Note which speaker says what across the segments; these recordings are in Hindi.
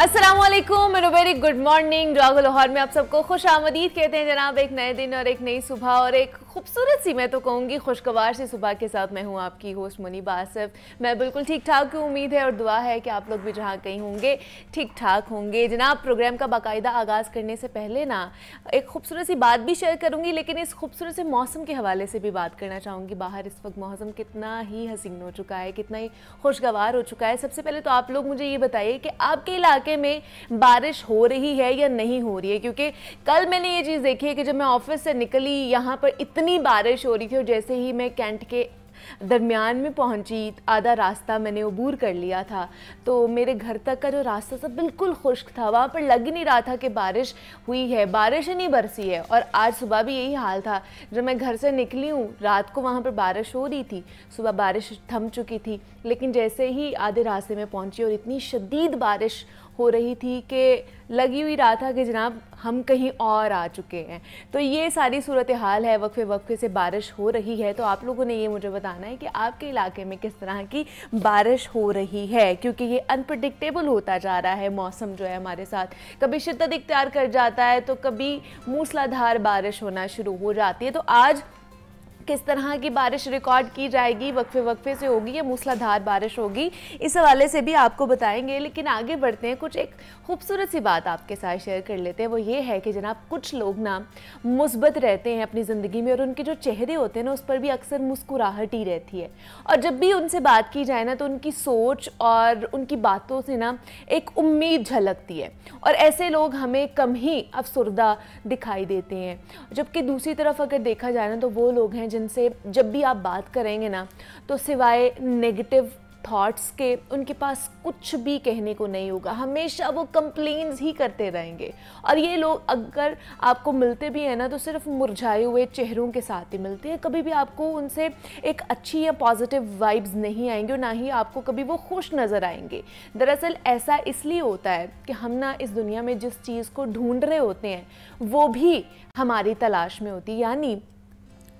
Speaker 1: अस्सलामुअलैकुम एंड वेरी गुड मॉर्निंग। रागो लाहौर में आप सबको खुश आमदीद कहते हैं जनाब। एक नए दिन और एक नई सुबह और एक खूबसूरत सी, मैं तो कहूँगी खुशगवार सी सुबह के साथ मैं हूँ आपकी होस्ट मुनीबा आसिफ। मैं बिल्कुल ठीक ठाक हूँ, उम्मीद है और दुआ है कि आप लोग भी जहाँ कहीं होंगे ठीक ठाक होंगे। जनाब, प्रोग्राम का बाकायदा आगाज़ करने से पहले ना एक खूबसूरत सी बात भी शेयर करूँगी, लेकिन इस खूबसूरत से मौसम के हवाले से भी बात करना चाहूँगी। बाहर इस वक्त मौसम कितना ही हसीन हो चुका है, कितना ही खुशगवार हो चुका है। सबसे पहले तो आप लोग मुझे ये बताइए कि आपके इलाके में बारिश हो रही है या नहीं हो रही है, क्योंकि कल मैंने ये चीज़ देखी है कि जब मैं ऑफिस से निकली यहाँ पर इतनी बारिश हो रही थी और जैसे ही मैं कैंट के दरमियान में पहुंची, आधा रास्ता मैंने अबूर कर लिया था, तो मेरे घर तक का जो रास्ता सब बिल्कुल खुश्क था। वहाँ पर लग ही नहीं रहा था कि बारिश हुई है, बारिश ही नहीं बरसी है। और आज सुबह भी यही हाल था। जब मैं घर से निकली हूँ, रात को वहाँ पर बारिश हो रही थी, सुबह बारिश थम चुकी थी, लेकिन जैसे ही आधे रास्ते में पहुँची और इतनी शदीद बारिश हो रही थी कि लगी हुई रहा था कि जनाब हम कहीं और आ चुके हैं। तो ये सारी सूरत हाल है, वक्फे वक्फे से बारिश हो रही है। तो आप लोगों ने ये मुझे बताना है कि आपके इलाके में किस तरह की बारिश हो रही है, क्योंकि ये अनप्रडिक्टेबल होता जा रहा है मौसम जो है हमारे साथ। कभी शिद्दत इख्तियार कर जाता है तो कभी मूसलाधार बारिश होना शुरू हो जाती है। तो आज किस तरह की बारिश रिकॉर्ड की जाएगी, वक्फे वक्फे से होगी या मूसलाधार बारिश होगी, इस हवाले से भी आपको बताएंगे। लेकिन आगे बढ़ते हैं, कुछ एक खूबसूरत सी बात आपके साथ शेयर कर लेते हैं। वो ये है कि जनाब कुछ लोग ना मुस्बत रहते हैं अपनी ज़िंदगी में और उनके जो चेहरे होते हैं ना उस पर भी अक्सर मुस्कुराहट ही रहती है। और जब भी उनसे बात की जाए ना तो उनकी सोच और उनकी बातों से ना एक उम्मीद झलकती है और ऐसे लोग हमें कम ही अफसुर्दा दिखाई देते हैं। जबकि दूसरी तरफ अगर देखा जाए ना तो वो लोग हैं जिनसे जब भी आप बात करेंगे ना तो सिवाय नेगेटिव थॉट्स के उनके पास कुछ भी कहने को नहीं होगा। हमेशा वो कंप्लेंट्स ही करते रहेंगे। और ये लोग अगर आपको मिलते भी हैं ना तो सिर्फ मुरझाए हुए चेहरों के साथ ही मिलते हैं। कभी भी आपको उनसे एक अच्छी या पॉजिटिव वाइब्स नहीं आएंगे और ना ही आपको कभी वो खुश नज़र आएंगे। दरअसल ऐसा इसलिए होता है कि हम ना इस दुनिया में जिस चीज़ को ढूंढ रहे होते हैं वो भी हमारी तलाश में होती है। यानी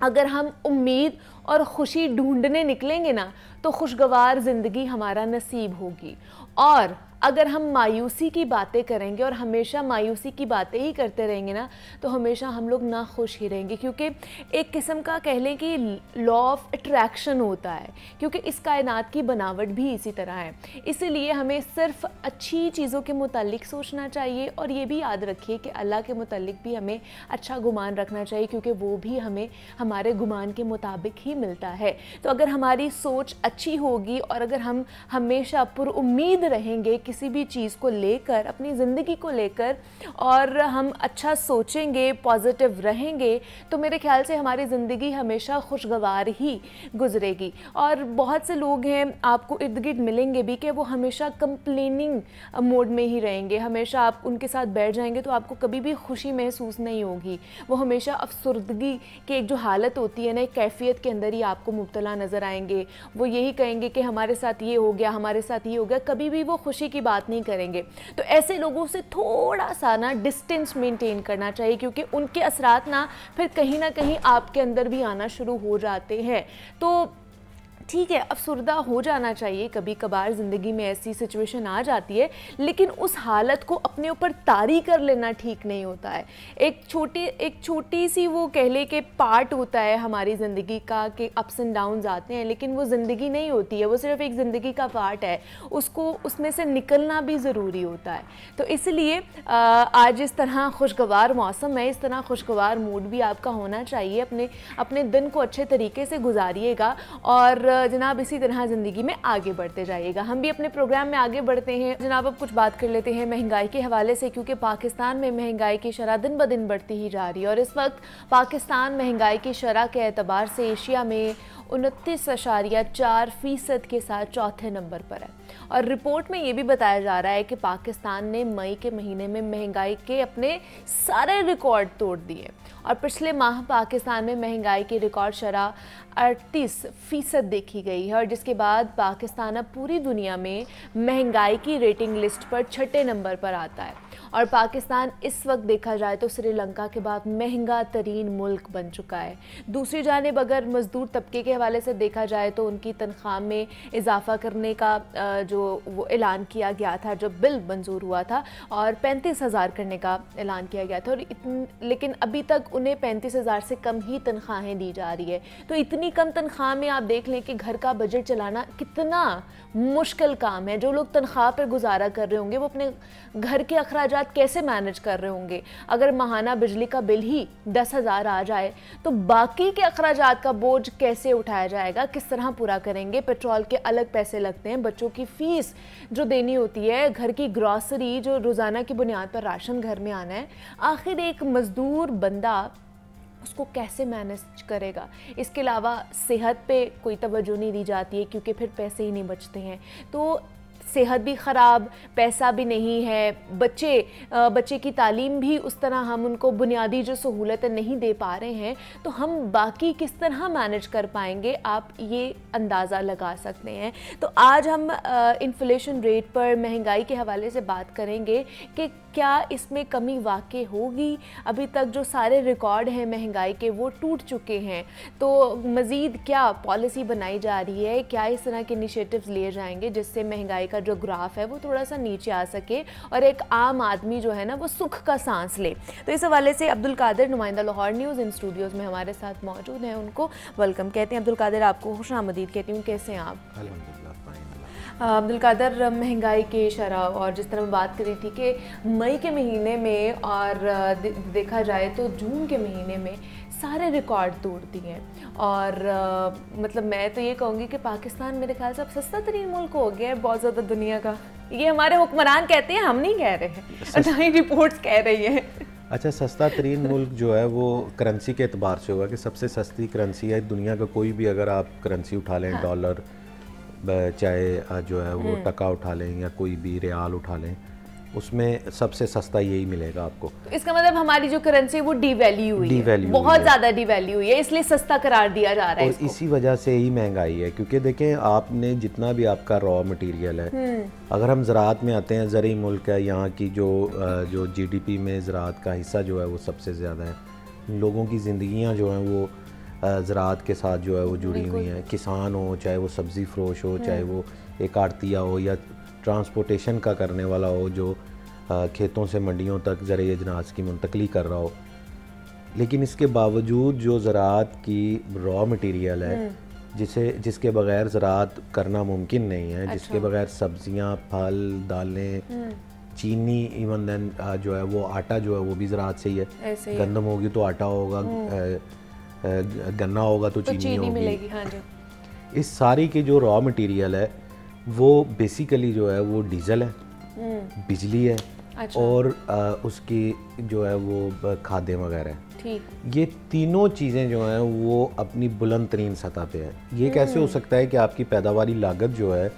Speaker 1: अगर हम उम्मीद और खुशी ढूंढने निकलेंगे ना तो खुशगवार ज़िंदगी हमारा नसीब होगी। और अगर हम मायूसी की बातें करेंगे और हमेशा मायूसी की बातें ही करते रहेंगे ना तो हमेशा हम लोग ना खुश ही रहेंगे। क्योंकि एक किस्म का कह लें कि लॉ ऑफ अट्रैक्शन होता है, क्योंकि इस कायनात की बनावट भी इसी तरह है। इसीलिए हमें सिर्फ अच्छी चीज़ों के मुतालिक सोचना चाहिए और ये भी याद रखिए कि अल्लाह के मुतालिक भी हमें अच्छा गुमान रखना चाहिए, क्योंकि वो भी हमें हमारे गुमान के मुताबिक ही मिलता है। तो अगर हमारी सोच अच्छी होगी और अगर हम हमेशा पुरुम्मीद रहेंगे किसी भी चीज़ को लेकर, अपनी ज़िंदगी को लेकर, और हम अच्छा सोचेंगे, पॉजिटिव रहेंगे, तो मेरे ख्याल से हमारी ज़िंदगी हमेशा खुशगवार ही गुजरेगी। और बहुत से लोग हैं आपको इर्द गिर्द मिलेंगे भी कि वो हमेशा कंप्लेनिंग मोड में ही रहेंगे। हमेशा आप उनके साथ बैठ जाएंगे तो आपको कभी भी खुशी महसूस नहीं होगी। वो हमेशा अफसुर्दगी की एक जो हालत होती है ना, एक कैफियत के अंदर ही आपको मुब्तला नज़र आएंगे। वो यही कहेंगे कि हमारे साथ ये हो गया, हमारे साथ ये हो गया, कभी भी वो खुशी की बात नहीं करेंगे। तो ऐसे लोगों से थोड़ा सा ना डिस्टेंस मेंटेन करना चाहिए, क्योंकि उनके असरात ना फिर कहीं ना कहीं आपके अंदर भी आना शुरू हो जाते हैं। तो ठीक है, अफसुर्दा हो जाना चाहिए, कभी कभार ज़िंदगी में ऐसी सिचुएशन आ जाती है, लेकिन उस हालत को अपने ऊपर तारी कर लेना ठीक नहीं होता है। एक छोटी सी वो कह ले कि पार्ट होता है हमारी ज़िंदगी का कि अप्स एंड डाउन्स आते हैं, लेकिन वो ज़िंदगी नहीं होती है, वो सिर्फ एक ज़िंदगी का पार्ट है। उसको उसमें से निकलना भी ज़रूरी होता है। तो इसलिए आज इस तरह खुशगवार मौसम है, इस तरह खुशगवार मूड भी आपका होना चाहिए। अपने दिन को अच्छे तरीके से गुजारिएगा और जनाब इसी तरह ज़िंदगी में आगे बढ़ते जाइएगा। हम भी अपने प्रोग्राम में आगे बढ़ते हैं। जनाब अब कुछ बात कर लेते हैं महंगाई के हवाले से, क्योंकि पाकिस्तान में महंगाई की शरह दिन ब दिन बढ़ती ही जा रही है और इस वक्त पाकिस्तान महंगाई की शरह के एतबार से एशिया में 29.4% के साथ चौथे नंबर पर है। और रिपोर्ट में ये भी बताया जा रहा है कि पाकिस्तान ने मई के महीने में महंगाई के अपने सारे रिकॉर्ड तोड़ दिए और पिछले माह पाकिस्तान में महंगाई की रिकॉर्ड शरह 38% देखी गई है, और जिसके बाद पाकिस्तान अब पूरी दुनिया में महंगाई की रेटिंग लिस्ट पर छठे नंबर पर आता है। और पाकिस्तान इस वक्त देखा जाए तो श्रीलंका के बाद महंगा तरीन मुल्क बन चुका है। दूसरी जानिब अगर मज़दूर तबके के हवाले से देखा जाए तो उनकी तनख्वाह में इजाफा करने का जो वो ऐलान किया गया था, जब बिल मंजूर हुआ था, और 35,000 करने का ऐलान किया गया था, और लेकिन अभी तक उन्हें 35,000 से कम ही तनख्वाहें दी जा रही है। तो इतनी कम तनख्वाह में आप देख लें कि घर का बजट चलाना कितना मुश्किल काम है। जो लोग तनख्वाह पर गुजारा कर रहे होंगे वो अपने घर के अखराजात कैसे मैनेज कर रहे होंगे। अगर माहाना बिजली का बिल ही 10,000 आ जाए तो बाकी के अखराजात का बोझ कैसे उठाया जाएगा, किस तरह पूरा करेंगे। पेट्रोल के अलग पैसे लगते हैं, बच्चों की फ़ीस जो देनी होती है, घर की ग्रॉसरी जो रोज़ाना की बुनियाद पर राशन घर में आना है, आखिर एक मज़दूर बंदा उसको कैसे मैनेज करेगा। इसके अलावा सेहत पे कोई तवज्जो नहीं दी जाती है क्योंकि फिर पैसे ही नहीं बचते हैं। तो सेहत भी ख़राब, पैसा भी नहीं है, बच्चे की तालीम भी उस तरह हम उनको बुनियादी जो सहूलतें नहीं दे पा रहे हैं, तो हम बाकी किस तरह मैनेज कर पाएंगे, आप ये अंदाज़ा लगा सकते हैं। तो आज हम इन्फ्लेशन रेट पर, महंगाई के हवाले से बात करेंगे कि क्या इसमें कमी वाक़ई होगी। अभी तक जो सारे रिकॉर्ड हैं महंगाई के वो टूट चुके हैं, तो मज़ीद क्या पॉलिसी बनाई जा रही है, क्या इस तरह के इनिशिएटिव्स लिए जाएंगे जिससे महंगाई का जो ग्राफ है वो थोड़ा सा नीचे आ सके और एक आम आदमी जो है ना वो सुख का सांस ले। तो इस हवाले से अब्दुल कादिर, नुमाइंदा लाहौर न्यूज़ इन स्टूडियोज़ में हमारे साथ मौजूद हैं, उनको वेलकम कहते हैं। अब्दुल कादिर, आपको खुशामदीद कहती हूँ, कैसे हैं आप? अब्दुल कादिर, महंगाई के शरह और जिस तरह मैं बात करी थी कि मई के महीने में और देखा जाए तो जून के महीने में सारे रिकॉर्ड तोड़ दिए हैं, और मतलब मैं तो ये कहूँगी कि पाकिस्तान मेरे ख्याल से अब सस्ता तरीन मुल्क हो गया है बहुत ज़्यादा दुनिया का। ये हमारे हुक्मरान कहते हैं, हम नहीं कह रहे हैं, ना ही रिपोर्ट्स कह रही हैं।
Speaker 2: अच्छा, सस्ता तरीन मुल्क जो है वो करेंसी के एतबार से होगा कि सबसे सस्ती करेंसी है दुनिया का। कोई भी अगर आप करेंसी उठा लें, हाँ, डॉलर चाहे जो है वो टका उठा लें या कोई भी रियाल उठा लें, उसमें सबसे सस्ता यही मिलेगा आपको।
Speaker 1: तो इसका मतलब हमारी जो करेंसी है वो डीवैल्यू हुई है, बहुत ज़्यादा डीवैल्यू हुई है, इसलिए सस्ता करार दिया जा रहा है।
Speaker 2: और इसी वजह से ही महंगाई है, क्योंकि देखें आपने जितना भी आपका रॉ मटेरियल है, अगर हम ज़राअत में आते हैं, ज़रूरी मुल्क है, यहाँ की जो जीडीपी में ज़राअत का हिस्सा जो है वो सबसे ज़्यादा है। लोगों की ज़िंदगियाँ जो हैं वो ज़राअत के साथ जो है वो जुड़ी हुई हैं। किसान हो, चाहे वो सब्ज़ी फ़रोश हो, चाहे वो एक आड़तिया हो या ट्रांसपोर्टेशन का करने वाला हो जो खेतों से मंडियों तक ज़रिए अजनास की मुंतकली कर रहा हो। लेकिन इसके बावजूद जो ज़राअत की रॉ मटेरियल है, जिसके बग़ैर ज़राअत करना मुमकिन नहीं है, जिसके बग़ैर सब्ज़ियाँ, फल, दालें, चीनी, इवन देन जो है वो आटा जो है वो भी ज़राअत से ही है। गंदम होगी तो आटा होगा, गन्ना होगा तो चीनी होगी।
Speaker 1: हाँ जी।
Speaker 2: इस सारी की जो रॉ मटेरियल है वो बेसिकली जो है वो डीजल है, बिजली है, अच्छा, और उसकी जो है वो खादें वगैरह है। ठीक। ये तीनों चीज़ें जो हैं वो अपनी बुलंद तरीन सतह पे है। ये कैसे हो सकता है कि आपकी पैदावारी लागत जो है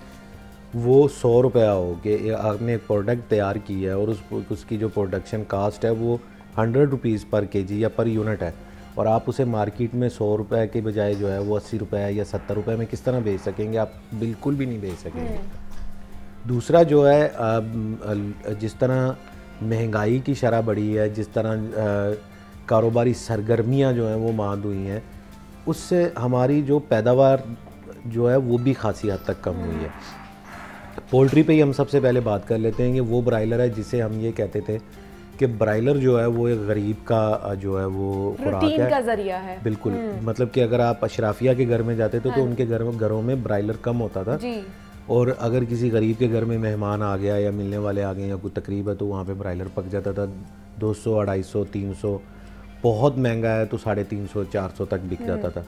Speaker 2: वो 100 रुपया हो कि आपने एक प्रोडक्ट तैयार की है और उसकी जो प्रोडक्शन कास्ट है वो 100 रुपीज़ पर केजी या पर यूनिट है, और आप उसे मार्केट में 100 रुपये के बजाय जो है वो 80 रुपये या 70 रुपये में किस तरह बेच सकेंगे? आप बिल्कुल भी नहीं बेच सकेंगे। दूसरा जो है, जिस तरह महंगाई की शरह बढ़ी है, जिस तरह कारोबारी सरगर्मियां जो हैं वो मांद हुई हैं, उससे हमारी जो पैदावार जो है वो भी खासी हद तक कम हुई है। पोल्ट्री पे ही हम सबसे पहले बात कर लेते हैं कि वो ब्रायलर है जिसे हम ये कहते थे कि ब्रायलर जो है वो एक गरीब का जो है वो खुराक है,
Speaker 1: का जरिया है।
Speaker 2: बिल्कुल, मतलब कि अगर आप अशराफिया के घर में जाते थे तो उनके घरों में ब्रायलर कम होता था जी। और अगर किसी गरीब के घर में मेहमान आ गया या मिलने वाले आ गए या कोई तकरीब है तो वहाँ पे ब्रायलर पक जाता था 200, 250, 300, बहुत महंगा है तो 350, 400 तक बिक जाता था।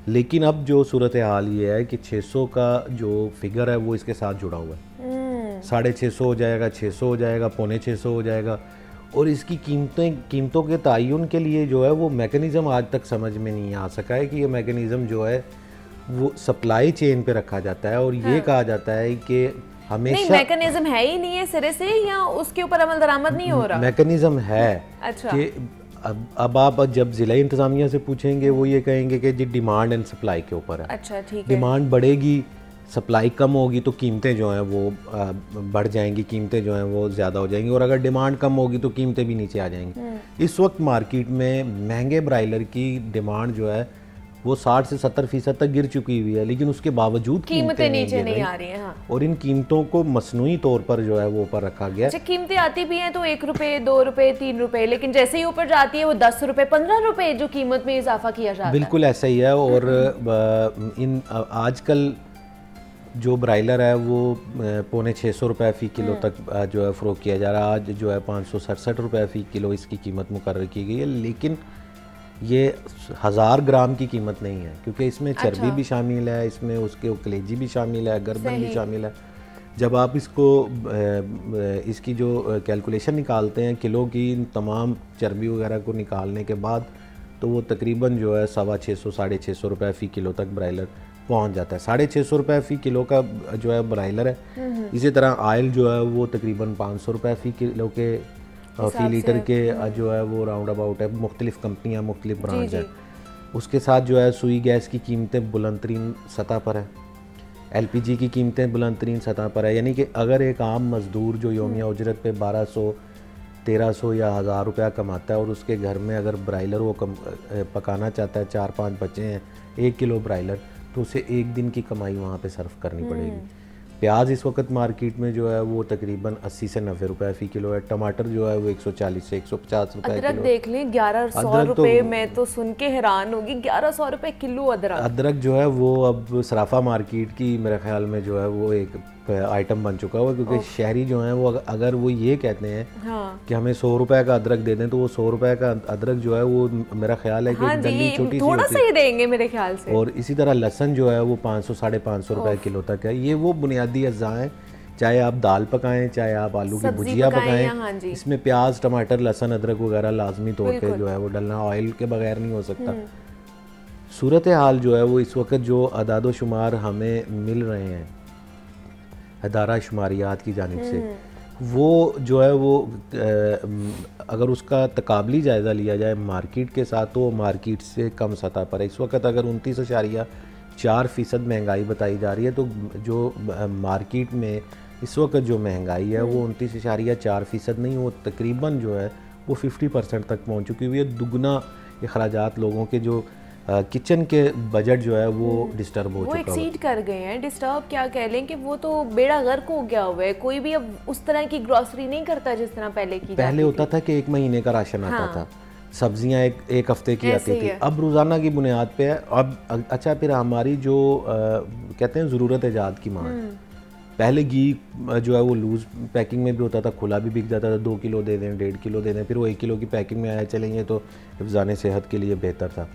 Speaker 2: लेकिन अब जो सूरत हाल ये है कि 600 का जो फिगर है वो इसके साथ जुड़ा हुआ है। 650 हो जाएगा, 600 हो जाएगा, 550 हो जाएगा, और इसकी कीमतों के तयन के लिए जो है वो मैकेनिज़्म आज तक समझ में नहीं आ सका है कि ये मैकेनिज़्म जो है वो सप्लाई चेन पे रखा जाता है और ये कहा जाता है कि हमेशा
Speaker 1: नहीं, मैकेनिज्म है ही नहीं है सिरे से, या उसके ऊपर अमल दरामद नहीं हो रहा?
Speaker 2: मैकेनिज्म है। अच्छा। कि अब आप जब ज़िला इंतज़ामिया से पूछेंगे वो ये कहेंगे कि जी डिमांड एंड सप्लाई के ऊपर है।
Speaker 1: अच्छा, ठीक है।
Speaker 2: डिमांड बढ़ेगी, सप्लाई कम होगी तो कीमतें जो हैं वो बढ़ जाएंगी, कीमतें जो हैं वो ज़्यादा हो जाएंगी, और अगर डिमांड कम होगी तो कीमतें भी नीचे आ जाएंगी। इस वक्त मार्केट में महंगे ब्रायलर की डिमांड जो है वो 60 से 70% तक गिर चुकी हुई है, लेकिन उसके बावजूद
Speaker 1: कीमतें नीचे नहीं आ रही हैं। हाँ।
Speaker 2: और इन कीमतों को मसनूई तौर पर जो है वो ऊपर रखा गया।
Speaker 1: अच्छा, कीमतें आती भी हैं तो 1 रुपए, 2 रुपए, 3 रुपए, लेकिन जैसे ही ऊपर जाती है वो 10 रुपए, 15 रुपए जो कीमत में इजाफा किया जाता है।
Speaker 2: बिल्कुल ऐसा ही है। और इन आजकल जो ब्रायलर है वो 650 रुपये फ़ी किलो तक जो है फ़रोख्त किया जा रहा है। आज जो है 567 रुपये फ़ी किलो इसकी कीमत मुकर्रर की गई है, लेकिन ये 1000 ग्राम की कीमत नहीं है, क्योंकि इसमें चर्बी भी शामिल है, इसमें उसके कलेजी भी शामिल है, गर्दन भी शामिल है। जब आप इसको इसकी जो कैलकुलेशन निकालते हैं किलो की, इन तमाम चर्बी वगैरह को निकालने के बाद, तो वो तकरीबन जो है 650 साढ़े 600 रुपये फ़ी किलो तक ब्रायलर पहुंच जाता है। 650 रुपये फ़ी किलो का जो है ब्रायलर है। इसी तरह आयल जो है वो तकरीबन 500 रुपये फ़ी किलो के फ़ी लीटर के जो है वो राउंड अबाउट है। मुख्तलिफ़ कंपनियाँ, मुख्तलिफ़ ब्रांड्स हैं। उसके साथ जो है सुई गैस की कीमतें बुलंद तरीन सतह पर है, LPG की कीमतें बुलंद तरीन सतह पर है। यानी कि अगर एक आम मज़दूर जो यौमिया उजरत पे 1200, 1300 या 1000 रुपया कमाता है और उसके घर में अगर ब्रायलर वो पकाना चाहता है, 4-5 बच्चे हैं, 1 किलो ब्रायलर, तो उसे एक दिन की कमाई वहाँ पे सर्फ करनी पड़ेगी। प्याज इस वक्त मार्केट में जो है वो तकरीबन 80 से 90 रुपए फ़ी किलो है। टमाटर जो है वो 140 से 150 रुपए किलो।
Speaker 1: अदरक देख लें 1100 रुपए, मैं तो सुन के हैरान होगी, 1100 रुपए किलो अदरक
Speaker 2: जो है वो अब सराफा मार्केट की मेरे ख्याल में जो है वो एक आइटम बन चुका हुआ, क्योंकि शहरी जो हैं वो अगर वो ये कहते हैं कि हमें 100 रुपए का अदरक दे दें, तो वो 100 रुपए का अदरक जो है वो मेरा ख्याल है कि डंडी छोटी
Speaker 1: थोड़ा सा ही देंगे मेरे ख्याल से।
Speaker 2: और इसी तरह लहसुन जो है वो 500 साढ़े 500 रुपए किलो तक है। ये वो बुनियादी अज्जा हैं, चाहे आप दाल पकाएं, चाहे आप आलू की भुजिया पकाएं, इसमें प्याज, टमाटर, लहसुन, अदरक वगैरह लाजमी तौर पे जो है वो डलना, ऑयल के बगैर नहीं हो सकता। सूरत हाल जो है वो इस वक्त जो अदाद शुमार हमें मिल रहे हैं अदारा शुमारियात की जानिब से, वो जो है वो अगर उसका तकाबली जायज़ा लिया जाए मार्केट के साथ, तो मार्केट से कम सतह पर है। इस वक्त अगर 29.4% महंगाई बताई जा रही है, तो जो मार्केट में इस वक्त जो महंगाई है वो 29.4% नहीं, वो तकरीबन जो है वो 50% तक पहुँच चुकी हुई है। दुगना अखराजात लोगों के जो किचन के बजट जो है वो डिस्टर्ब हो चुका है, वो
Speaker 1: एक्सीड कर गए हैं। डिस्टर्ब क्या कह लें कि वो तो बेड़ा गर्क हो गया हुआ है। कोई भी अब उस तरह की ग्रोसरी नहीं करता जिस तरह पहले
Speaker 2: होता था कि 1 महीने का राशन आता था, सब्जियां एक हफ्ते की आती थी, अब रोज़ाना की बुनियाद पे है। अब अच्छा, फिर हमारी जो कहते हैं ज़रूरत ईजाद की मांग, पहले घी जो है वो लूज़ पैकिंग में भी होता था, खुला भी बिक जाता था, 2 किलो दे दें, 1.5 किलो दे दें, फिर वो 1 किलो की पैकिंग में आया चलेंगे तो हिफ्ज़ान सेहत के लिए बेहतर था।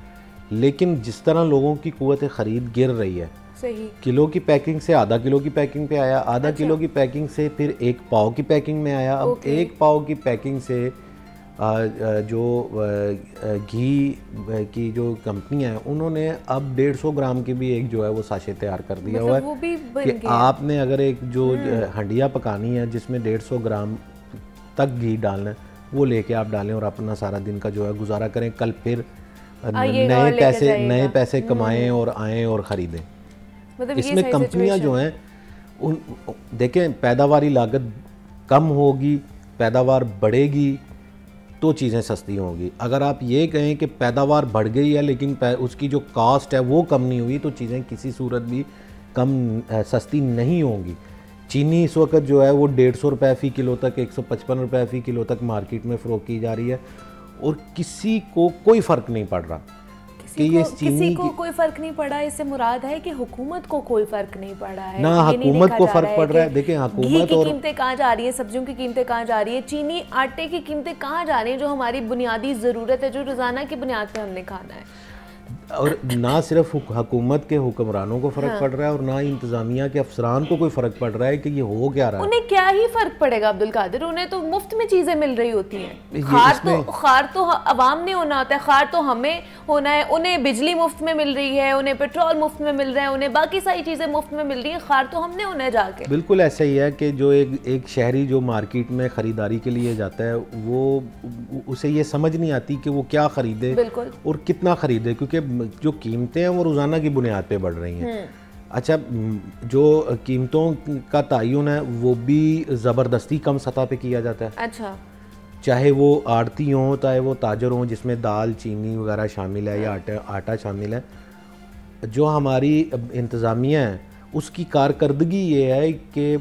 Speaker 2: लेकिन जिस तरह लोगों की कुव्वत ख़रीद गिर रही है,
Speaker 1: सही,
Speaker 2: किलो की पैकिंग से आधा किलो की पैकिंग पे आया, आधा किलो की पैकिंग से फिर 1 पाव की पैकिंग में आया। अब 1 पाव की पैकिंग से जो घी की जो कंपनियां हैं उन्होंने अब 150 ग्राम की भी एक जो है वो साशे तैयार कर दिया हुआ है कि आपने अगर एक जो हंडिया पकानी है जिसमें 150 ग्राम तक घी डालना है, वो लेके आप डालें और अपना सारा दिन का जो है गुजारा करें। कल फिर नए पैसे कमाएं और आएँ और ख़रीदें। मतलब इसमें कंपनियां जो हैं उन देखें, पैदावारी लागत कम होगी, पैदावार बढ़ेगी तो चीज़ें सस्ती होंगी। अगर आप ये कहें कि पैदावार बढ़ गई है लेकिन उसकी जो कास्ट है वो कम नहीं हुई, तो चीज़ें किसी सूरत भी कम सस्ती नहीं होंगी। चीनी इस वक्त जो है वो 150 रुपये फ़ी किलो तक, 155 रुपये फ़ी किलो तक मार्केट में फ़रोख्त की जा रही है और किसी को कोई फ़र्क नहीं पड़ रहा कि ये
Speaker 1: किसी को कोई फ़र्क नहीं पड़ा। इससे मुराद है कि हुकूमत को कोई फ़र्क नहीं पड़ा है
Speaker 2: ना, हुकूमत को फ़र्क पड़ रहा है। देखिए, हुकूमत
Speaker 1: की कीमतें कहाँ जा रही हैं, सब्जियों की कीमतें कहाँ जा रही है, चीनी आटे की कीमतें कहाँ जा रही हैं, जो हमारी बुनियादी ज़रूरत है, जो रोज़ाना की बुनियाद पर हमने खाना है।
Speaker 2: और ना सिर्फ हुकूमत के हुक्मरानों को फ़र्क पड़ रहा है और ना इंतज़ामिया के अफसरान को कोई फ़र्क पड़ रहा है कि ये हो क्या रहा है।
Speaker 1: उन्हें क्या ही फ़र्क पड़ेगा अब्दुल कादिर, उन्हें तो मुफ्त में चीज़ें मिल रही होती हैं। खार तो अवाम ने होना होता है, खार तो हमें होना है। उन्हें बिजली मुफ्त में मिल रही है, उन्हें पेट्रोल मुफ्त में मिल रहा है, उन्हें बाकी सारी चीज़ें मुफ्त में मिल रही हैं, खार तो हमने होना है जाके।
Speaker 2: बिल्कुल ऐसा ही है कि जो एक शहरी जो मार्केट में ख़रीदारी के लिए जाता है वो उसे ये समझ नहीं आती कि वो क्या ख़रीदे और कितना ख़रीदे, क्योंकि जो कीमतें हैं वो रोज़ाना की बुनियाद पे बढ़ रही हैं। अच्छा, जो कीमतों का तयन है वो भी ज़बरदस्ती कम सतह पे किया जाता है।
Speaker 1: अच्छा,
Speaker 2: चाहे वो आड़ती हों, चाहे वो ताजर हों जिसमें दाल चीनी वगैरह शामिल है या आटा शामिल है। जो हमारी इंतज़ामिया है उसकी कारकर्दगी ये है कि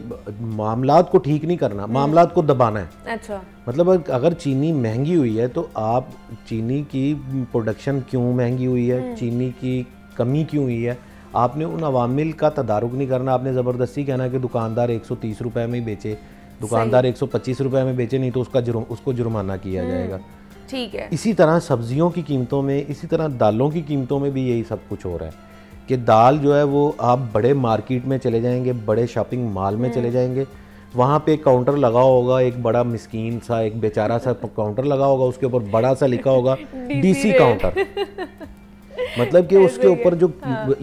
Speaker 2: मामलात को ठीक नहीं करना, मामलात को दबाना है।
Speaker 1: अच्छा,
Speaker 2: मतलब अगर चीनी महंगी हुई है तो आप चीनी की प्रोडक्शन क्यों महंगी हुई है, चीनी की कमी क्यों हुई है, आपने उन अवामिल का तदारुक नहीं करना। आपने ज़बरदस्ती कहना कि दुकानदार 130 रुपए में ही बेचे, दुकानदार 125 रुपए में बेचे, नहीं तो उसको जुर्माना किया जाएगा।
Speaker 1: ठीक है।
Speaker 2: इसी तरह सब्जियों की कीमतों में, इसी तरह दालों की कीमतों में भी यही सब कुछ हो रहा है कि दाल जो है वो आप बड़े मार्केट में चले जाएंगे, बड़े शॉपिंग मॉल में चले जाएंगे, वहाँ पे एक काउंटर लगा होगा, एक बड़ा मिस्कीन सा एक बेचारा सा काउंटर लगा होगा, उसके ऊपर बड़ा सा लिखा होगा डीसी काउंटर। मतलब कि उसके ऊपर जो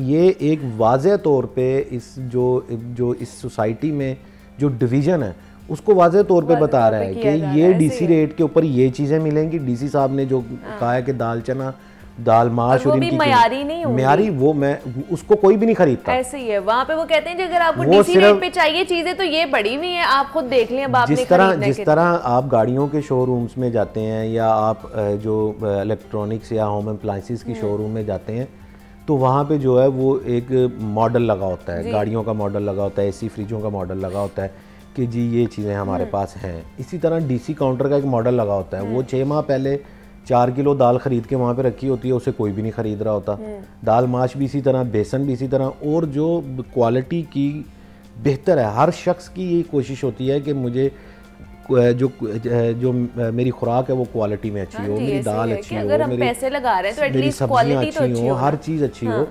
Speaker 2: ये एक वाज़े तौर पे जो इस सोसाइटी में जो डिवीज़न है उसको वाज़े तौर पे बता रहा है कि ये डीसी रेट के ऊपर ये चीज़ें मिलेंगी। डीसी साहब ने जो कहा है कि दाल चना, दाल माश और इनकी
Speaker 1: मयारी नहीं होगी,
Speaker 2: मयारी, वो मैं उसको कोई भी नहीं खरीदता।
Speaker 1: ऐसे ही है वहाँ पे। वो कहते हैं कि अगर आपको डीसी रेट पे चाहिए चीजें तो ये बड़ी हुई हैं, आप खुद देख लें।
Speaker 2: जिस तरह आप गाड़ियों के शोरूम्स में जाते हैं या आप जो इलेक्ट्रॉनिक्स या होम अप्लायंसेस की शोरूम में जाते हैं तो वहाँ पे जो है वो एक मॉडल लगा होता है, गाड़ियों का मॉडल लगा होता है, एसी फ्रिजों का मॉडल लगा होता है कि जी ये चीज़ें हमारे पास हैं। इसी तरह डीसी काउंटर का एक मॉडल लगा होता है, वो 6 माह पहले 4 किलो दाल खरीद के वहाँ पे रखी होती है, उसे कोई भी नहीं खरीद रहा होता। दाल माश भी इसी तरह, बेसन भी इसी तरह, और जो क्वालिटी की बेहतर है, हर शख्स की ये कोशिश होती है कि मुझे जो मेरी खुराक है वो क्वालिटी में अच्छी हो, मेरी दाल अच्छी हो, मेरी सब्जियाँ अच्छी हो, हर चीज़ अच्छी हो,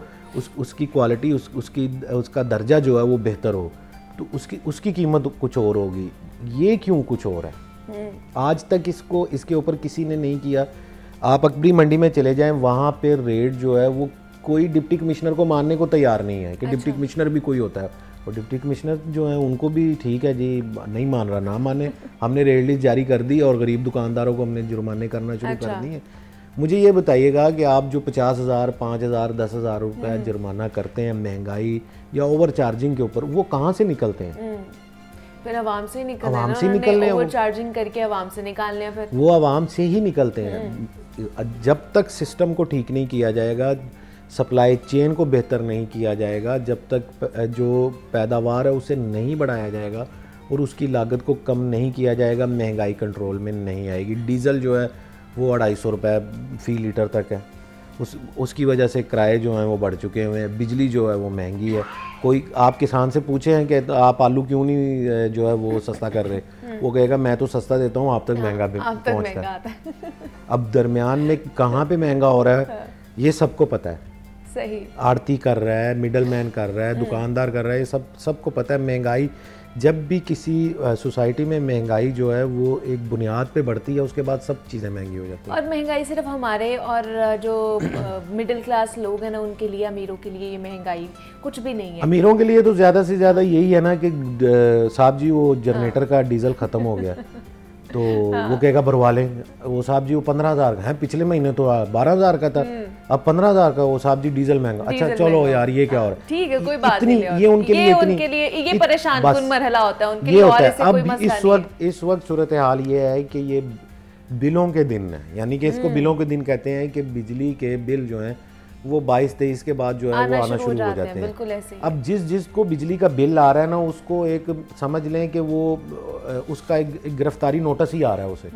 Speaker 2: उसकी क्वालिटी, उसका दर्जा जो है वो बेहतर हो, तो उसकी कीमत कुछ और होगी। ये क्यों कुछ और है? आज तक इसके ऊपर किसी ने नहीं किया। आप अकबरी मंडी में चले जाएं, वहाँ पे रेट जो है वो कोई डिप्टी कमिश्नर को मानने को तैयार नहीं है कि डिप्टी कमिश्नर भी कोई होता है, और डिप्टी कमिश्नर जो है उनको भी ठीक है जी, नहीं मान रहा ना माने, हमने रेट लिस्ट जारी कर दी और गरीब दुकानदारों को हमने जुर्माने करना शुरू कर दिए। मुझे ये बताइएगा कि आप जो 50,000, 5,000, 10,000 रुपये जुर्माना करते हैं महंगाई या ओवर चार्जिंग के ऊपर, वो कहाँ से निकलते हैं?
Speaker 1: फिर आवाम से निकलने हैं, ओवर चार्जिंग करके आवाम से निकालने हैं, फिर वो
Speaker 2: आवाम से ही निकलते हैं। जब तक सिस्टम को ठीक नहीं किया जाएगा, सप्लाई चेन को बेहतर नहीं किया जाएगा, जब तक जो पैदावार है उसे नहीं बढ़ाया जाएगा और उसकी लागत को कम नहीं किया जाएगा, महंगाई कंट्रोल में नहीं आएगी। डीज़ल जो है वो 250 रुपये फ़ी लीटर तक है, उसकी वजह से किराए जो हैं वो बढ़ चुके हुए हैं, बिजली जो है वो महंगी है। कोई आप किसान से पूछे हैं कि आप आलू क्यों नहीं जो है वो सस्ता कर रहे, वो कहेगा मैं तो सस्ता देता हूँ, आप तक महंगा पहुँचता है। अब दरमियान में कहाँ पे महंगा हो रहा है ये सबको पता है।
Speaker 1: सही,
Speaker 2: आड़ती कर रहा है, मिडल मैन कर रहा है, दुकानदार कर रहा है, ये सबको पता है। महंगाई जब भी किसी सोसाइटी में महंगाई जो है वो एक बुनियाद पे बढ़ती है, उसके बाद सब चीज़ें महंगी हो जाती हैं।
Speaker 1: और महंगाई सिर्फ हमारे और जो मिडिल क्लास लोग हैं ना उनके लिए, अमीरों के लिए ये महंगाई कुछ भी नहीं है।
Speaker 2: अमीरों के लिए तो ज़्यादा से ज़्यादा यही है ना कि साहब जी वो जनरेटर का डीजल ख़त्म हो गया तो वो कहेगा भरवा लें। वो साहब जी वो 15,000 का है, पिछले महीने तो 12,000 का था, अब 15,000 का। वो साहब जी डीजल महंगा, अच्छा चलो यार ये क्या हो रहा है,
Speaker 1: ठीक है कोई बात नहीं,
Speaker 2: ये उनके लिए
Speaker 1: ये परेशान कुन मरहला होता है उनके
Speaker 2: लिए, होता है। अब इस वक्त सूरत हाल ये है कि ये बिलों के दिन है, यानी कि इसको बिलों के दिन कहते हैं कि बिजली के बिल जो हैं वो 22-23 के बाद जो है वो आना शुरू हो जाते हैं। अब जिसको बिजली का बिल आ रहा है ना, उसको एक समझ लें कि वो उसका एक गिरफ्तारी नोटिस ही आ रहा है उसे।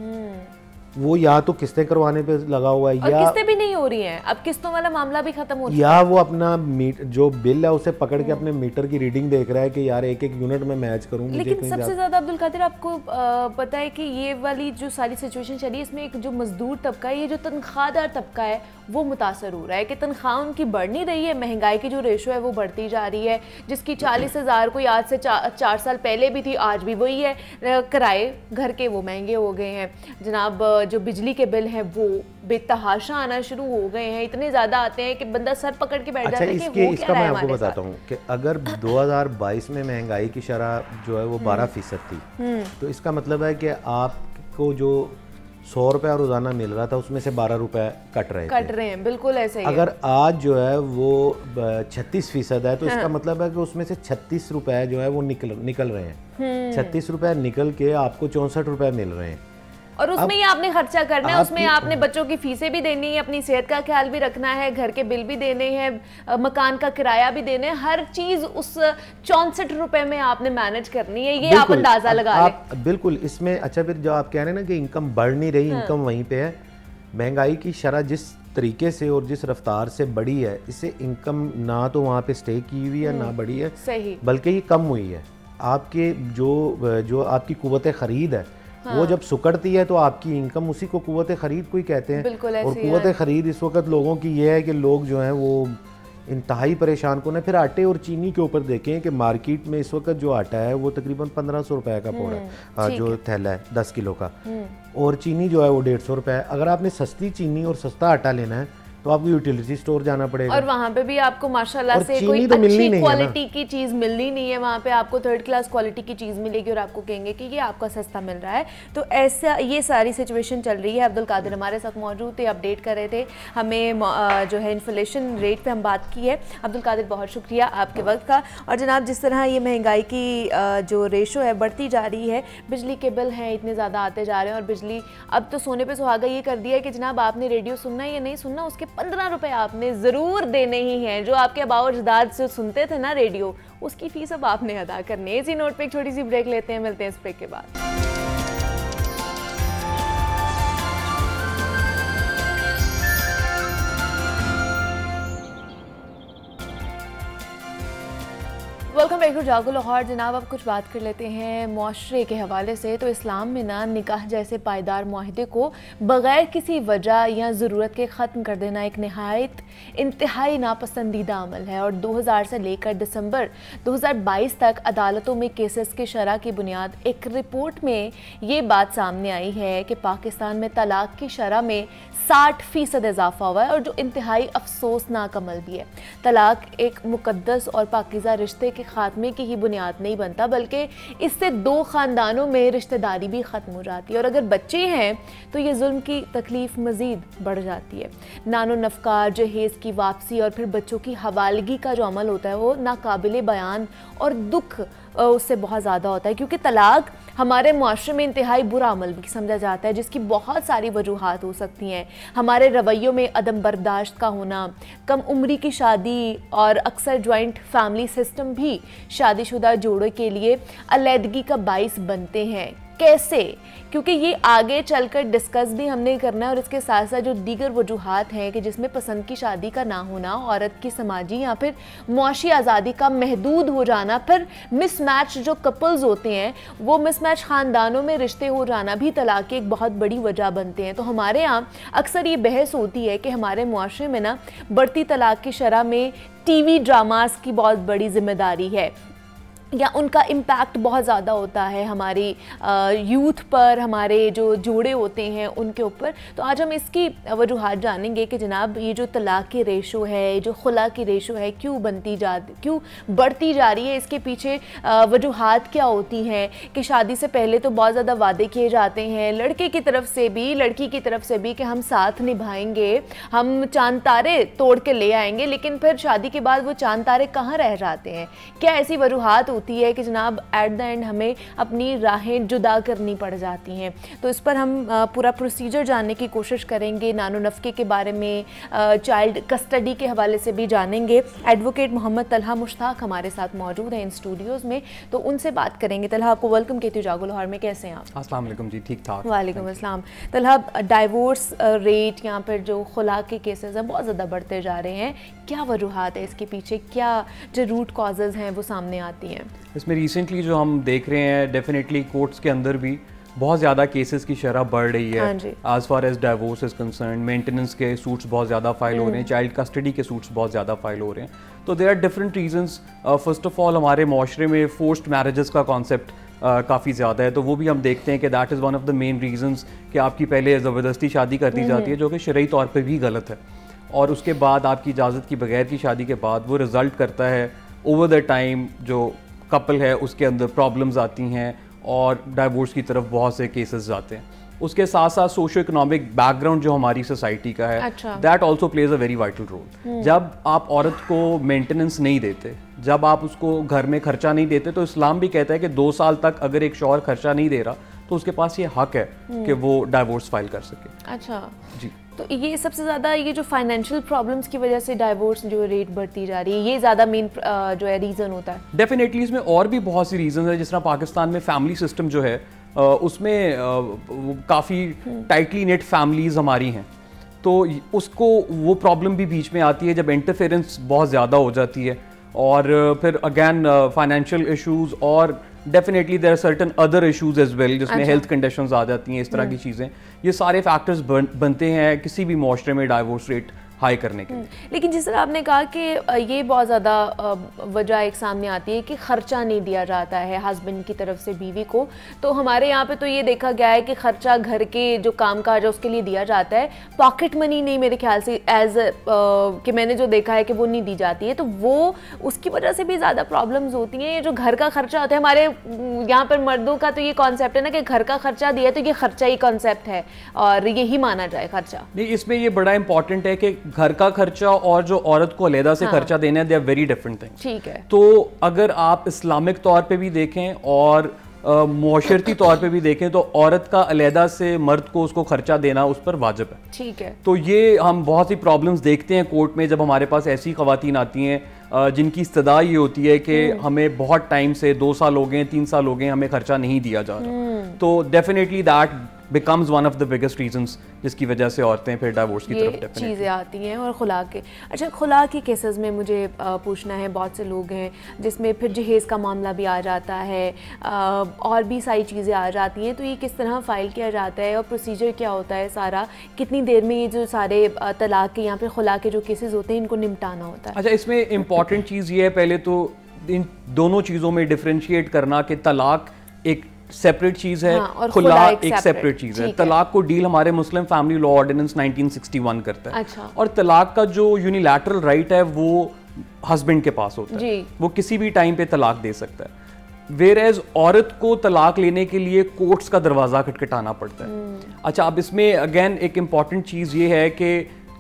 Speaker 2: वो या तो किस्तें करवाने पे लगा हुआ है, या
Speaker 1: किस्तें भी नहीं हो रही हैं, अब किस्तों वाला मामला भी खत्म हो
Speaker 2: या वो अपना जो बिल है उसे पकड़ के अपने मीटर की रीडिंग देख रहा है कि यार एक यूनिट में मैच करूं।
Speaker 1: लेकिन सबसे ज्यादा अब्दुल कादिर आपको पता है कि ये वाली जो सारी सिचुएशन चली, इसमें एक जो मजदूर तबका है, ये जो तनख्वाहदार तबका है वो मुतासर हो रहा है कि तनख्वाह उनकी बढ़ नहीं रही है, महंगाई की जो रेशो है वो बढ़ती जा रही है, जिसकी 40,000 कोई आज से 4 साल पहले भी थी, आज भी वही है। किराए घर के वो महंगे हो गए हैं जनाब, जो बिजली के बिल हैं वो बेतहाशा आना शुरू हो गए हैं, इतने ज़्यादा आते हैं कि बंदा सर पकड़ के बैठ जाता है कि हो क्या रहा है हमारे साथ।
Speaker 2: इसका मैं आपको बताता हूँ कि अगर 2022 में महंगाई की शरह जो है वो 12% थी, तो इसका मतलब है कि आपको जो 100 रुपया रोज़ाना मिल रहा था, उसमें से 12 रुपए कट रहे
Speaker 1: हैं, बिल्कुल ऐसे ही।
Speaker 2: अगर आज जो है वो 36% है तो इसका मतलब है कि उसमें से 36 रुपए जो है वो निकल रहे हैं। 36 रुपए निकल के आपको 64 रुपए मिल रहे हैं,
Speaker 1: और उसमें ही आपने खर्चा करना है, उसमें आपने बच्चों की फीसें भी देनी है, अपनी सेहत का ख्याल भी रखना है, घर के बिल भी देने हैं, मकान का किराया भी देना है, हर चीज उस 64 रुपए में आपने मैनेज करनी है। ये आप अंदाजा लगा लें।
Speaker 2: बिल्कुल। इसमें अच्छा, फिर जो आप कह रहे हैं ना कि इनकम बढ़ नहीं रही, इनकम वहीं पे है। महंगाई की शरह जिस तरीके से और जिस रफ्तार से बढ़ी है, इससे इनकम ना तो वहाँ पे स्टे की हुई है ना बढ़ी है,
Speaker 1: सही,
Speaker 2: बल्कि ये कम हुई है। आपके जो आपकी कुव्वत खरीद है, वो जब सुकड़ती है तो आपकी इनकम, उसी को कुव्वत खरीद को ही कहते हैं। और कुव्वत खरीद इस वक्त लोगों की ये है कि लोग जो हैं वो इंतहाई परेशान को ना। फिर आटे और चीनी के ऊपर देखें कि मार्केट में इस वक्त जो आटा है वो तकरीबन 1500 रुपए का पौड़ा है, जो थैला है 10 किलो का, और चीनी जो है वो 150 रुपए है। अगर आपने सस्ती चीनी और सस्ता आटा लेना है तो आपको यूटिलिटी स्टोर जाना पड़ेगा,
Speaker 1: और वहाँ पे भी आपको माशाल्लाह से कोई तो अच्छी क्वालिटी की चीज़ मिलनी नहीं है। वहाँ पे आपको 3rd क्लास क्वालिटी की चीज़ मिलेगी और आपको कहेंगे कि ये आपका सस्ता मिल रहा है। तो ऐसा ये सारी सिचुएशन चल रही है। अब्दुल कादिर हमारे साथ मौजूद थे, अपडेट कर रहे थे हमें जो है इन्फ्लेशन रेट पे हम बात की है। अब्दुल कादिर, बहुत शुक्रिया आपके वक्त का। और जनाब, जिस तरह ये महंगाई की जो रेशो है बढ़ती जा रही है, बिजली के बिल हैं इतने ज़्यादा आते जा रहे हैं, और बिजली अब तो सोने पे सुहागा ये कर दिया है कि जनाब आपने रेडियो सुनना है या नहीं सुनना, उसके 15 रुपए आपने ज़रूर देने ही हैं। जो आपके आबाओ अजदाद से सुनते थे ना रेडियो, उसकी फीस अब आपने अदा करनी है। इसी नोट पे एक छोटी सी ब्रेक लेते हैं, मिलते हैं इस ब्रेक के बाद। वेलकम बैक टू जागो लाहौर। जनाब, अब कुछ बात कर लेते हैं मुआशरे के हवाले से। तो इस्लाम में ना निकाह जैसे पायदार मुआहदे को बग़ैर किसी वजह या ज़रूरत के ख़त्म कर देना एक नहायत इंतहाई नापसंदीदा अमल है, और 2000 से लेकर दिसंबर 2022 तक अदालतों में केसेस की शरह की बुनियाद एक रिपोर्ट में ये बात सामने आई है कि पाकिस्तान में तलाक की शरह में 60% इजाफा हुआ है, और जो इंतहाई अफसोसनाक अमल भी है। तलाक एक मुकद्दस और पाकीज़ा रिश्ते के खात्मे की ही बुनियाद नहीं बनता, बल्कि इससे 2 ख़ानदानों में रिश्तेदारी भी ख़त्म हो जाती है, और अगर बच्चे हैं तो ये जुल्म की तकलीफ़ मज़ीद बढ़ जाती है। नानो नफ़का, जहेज़ की वापसी और फिर बच्चों की हवालगी का जो अमल होता है वो नाकाबिले बयान और दुख उससे बहुत ज़्यादा होता है, क्योंकि तलाक हमारे मुआशरे में इंतहाई बुरा अमल भी समझा जाता है, जिसकी बहुत सारी वजूहात हो सकती हैं। हमारे रवैयों में अदम बर्दाश्त का होना, कम उम्री की शादी, और अक्सर जॉइंट फैमिली सिस्टम भी शादीशुदा जोड़ों के लिए अलहदगी का बाइस बनते हैं। कैसे? क्योंकि ये आगे चलकर डिस्कस भी हमने करना है, और इसके साथ साथ जो दीगर वजूहात हैं कि जिसमें पसंद की शादी का ना होना, औरत की समाजी या फिर मुआशी आज़ादी का महदूद हो जाना, फिर मिसमैच जो कपल्स होते हैं वो मिसमैच ख़ानदानों में रिश्ते हो जाना भी तलाक की एक बहुत बड़ी वजह बनते हैं। तो हमारे यहाँ अक्सर ये बहस होती है कि हमारे मुआशरे में ना बढ़ती तलाक की शरह में टीवी ड्रामास की बहुत बड़ी जिम्मेदारी है, या उनका इम्पैक्ट बहुत ज़्यादा होता है हमारी यूथ पर, हमारे जो जोड़े होते हैं उनके ऊपर। तो आज हम इसकी वजूहात जानेंगे कि जनाब ये जो तलाक की रेशो है, जो खुला की रेशो है, क्यों बढ़ती जा रही है, इसके पीछे वजूहात क्या होती हैं। कि शादी से पहले तो बहुत ज़्यादा वादे किए जाते हैं लड़के की तरफ से भी, लड़की की तरफ से भी, कि हम साथ निभाएंगे, हम चांद तारे तोड़ के ले आएंगे, लेकिन फिर शादी के बाद वो चांद तारे कहाँ रह जाते हैं। क्या ऐसी वजूहात होती है कि जनाब एट द एंड हमें अपनी राहें जुदा करनी पड़ जाती हैं। तो इस पर हम पूरा प्रोसीजर जानने की कोशिश करेंगे, नानो नफ़के के बारे में, चाइल्ड कस्टडी के हवाले से भी जानेंगे। एडवोकेट मोहम्मद तलहा मुश्ताक हमारे साथ मौजूद हैं इन स्टूडियोज़ में, तो उनसे बात करेंगे। तलहा, आपको वेलकम कहती हूँ जागो लाहौर में। कैसे हैं आप?
Speaker 3: अस्सलाम वालेकुम जी, ठीक ठाक।
Speaker 1: वालेकुम अस्सलाम। तलहा, डाइवोर्स रेट या फिर जो खुला के केसेस हैं बहुत ज़्यादा बढ़ते जा रहे हैं, क्या वजूहात है इसके पीछे, क्या जो रूट कॉजेज़ हैं वो सामने आती हैं?
Speaker 3: इसमें रिसेंटली जो हम देख रहे हैं, डेफिनेटली कोर्ट्स के अंदर भी बहुत ज़्यादा केसेस की शरह बढ़ रही है। As far as divorce is concern, maintenance के सूट्स बहुत ज़्यादा फाइल हो रहे हैं, चाइल्ड कस्टडी के सूट्स बहुत ज़्यादा फाइल हो रहे हैं। तो there are different reasons. First of all, हमारे माशरे में फोर्स्ड मैरिजेस का कॉन्सेप्ट काफ़ी ज़्यादा है, तो वो भी हम देखते हैं कि that is one of the main reasons कि आपकी पहले ज़बरदस्ती शादी कर दी जाती है, जो कि शरई तौर पर भी गलत है, और उसके बाद आपकी इजाज़त की बगैर की शादी के बाद वो रिज़ल्ट करता है ओवर द टाइम जो कपल है उसके अंदर प्रॉब्लम्स आती हैं और डाइवोर्स की तरफ बहुत से केसेस जाते हैं। उसके साथ साथ सोशो इकोनॉमिक बैकग्राउंड जो हमारी सोसाइटी का है, that also plays a very vital role. जब आप औरत को मेंटेनेंस नहीं देते, जब आप उसको घर में खर्चा नहीं देते, तो इस्लाम भी कहता है कि 2 साल तक अगर एक शौहर खर्चा नहीं दे रहा तो उसके पास ये हक है कि वो डाइवोर्स फाइल कर सके।
Speaker 1: अच्छा
Speaker 3: जी,
Speaker 1: तो ये सबसे ज़्यादा ये जो फाइनेंशियल प्रॉब्लम्स की वजह से डाइवोर्स जो रेट बढ़ती जा रही है, ये ज़्यादा मेन जो है रीज़न होता है?
Speaker 3: डेफिनेटली इसमें और भी बहुत सी रीजन है। जिस तरह पाकिस्तान में फैमिली सिस्टम जो है उसमें काफ़ी टाइटली नेट फैमिलीज हमारी हैं, तो उसको वो प्रॉब्लम भी बीच में आती है जब इंटरफेरेंस बहुत ज़्यादा हो जाती है, और फिर अगेन फाइनेंशियल इश्यूज, और definitely there are certain other issues as well, जिसमें हेल्थ कंडीशंस आ जाती हैं, इस तरह की चीज़ें। ये सारे फैक्टर्स बनते हैं किसी भी मुआशरे में डाइवोर्स रेट हाई करने के लिए।
Speaker 1: लेकिन जिस तरह आपने कहा कि ये बहुत ज़्यादा वजह एक सामने आती है कि ख़र्चा नहीं दिया जाता है हस्बैंड की तरफ से बीवी को, तो हमारे यहाँ पे तो ये देखा गया है कि ख़र्चा घर के जो काम काज है उसके लिए दिया जाता है, पॉकेट मनी नहीं मेरे ख्याल से एज कि मैंने जो देखा है कि वो नहीं दी जाती है, तो वो उसकी वजह से भी ज़्यादा प्रॉब्लम्स होती हैं। ये जो घर का खर्चा होता है, हमारे यहाँ पर मर्दों का तो ये कॉन्सेप्ट है ना कि घर का खर्चा दिया तो ये खर्चा ही कॉन्सेप्ट है और यही माना जाए खर्चा।
Speaker 3: नहीं, इसमें ये बड़ा इंपॉर्टेंट है कि घर का खर्चा और जो औरत को अलहदा से खर्चा देना है, they are very different things.
Speaker 1: ठीक है।
Speaker 3: तो अगर आप इस्लामिक तौर पे भी देखें और मुआशरती तौर पे भी देखें, तो औरत का अलहदा से मर्द को उसको खर्चा देना उस पर वाजिब है।
Speaker 1: ठीक है।
Speaker 3: तो ये हम बहुत सी प्रॉब्लम्स देखते हैं कोर्ट में, जब हमारे पास ऐसी ख़वातीन आती हैं जिनकी इस्तदा ये होती है कि हमें बहुत टाइम से 2 साल हो गए, 3 साल हो गए, हमें खर्चा नहीं दिया जा रहा, तो definitely that becomes one of the biggest reasons जिसकी वजह से औरतें फिर डाइवोर्स की तरफ
Speaker 1: चीज़ें आती हैं। और खुला के, अच्छा खुला के केसेस में मुझे पूछना है, बहुत से लोग हैं जिसमें फिर जहेज़ का मामला भी आ जाता है और भी सारी चीज़ें आ जाती हैं, तो ये किस तरह फ़ाइल किया जाता है और प्रोसीजर क्या होता है सारा, कितनी देर में ये जो सारे तलाक के यहाँ पे खुला के जो केसेस होते हैं इनको निपटाना होता है?
Speaker 3: अच्छा, इसमें इम्पॉर्टेंट चीज़ ये है पहले तो इन दोनों चीज़ों में डिफ्रेंशिएट करना कि तलाक एक सेपरेट चीज है, और खुला एक सेपरेट चीज है। तलाक को डील हमारे मुस्लिम फैमिली लॉ ऑर्डिनेंस 1961 करता है।
Speaker 1: अच्छा।
Speaker 3: और तलाक का जो यूनिलैटरल राइट है वो हस्बैंड के पास होता है, वो किसी भी टाइम पे तलाक दे सकता है। वेयरएज औरत को तलाक लेने के लिए कोर्ट्स का दरवाजा खटखटाना पड़ता है। अच्छा, अब इसमें अगेन एक इम्पॉर्टेंट चीज ये है कि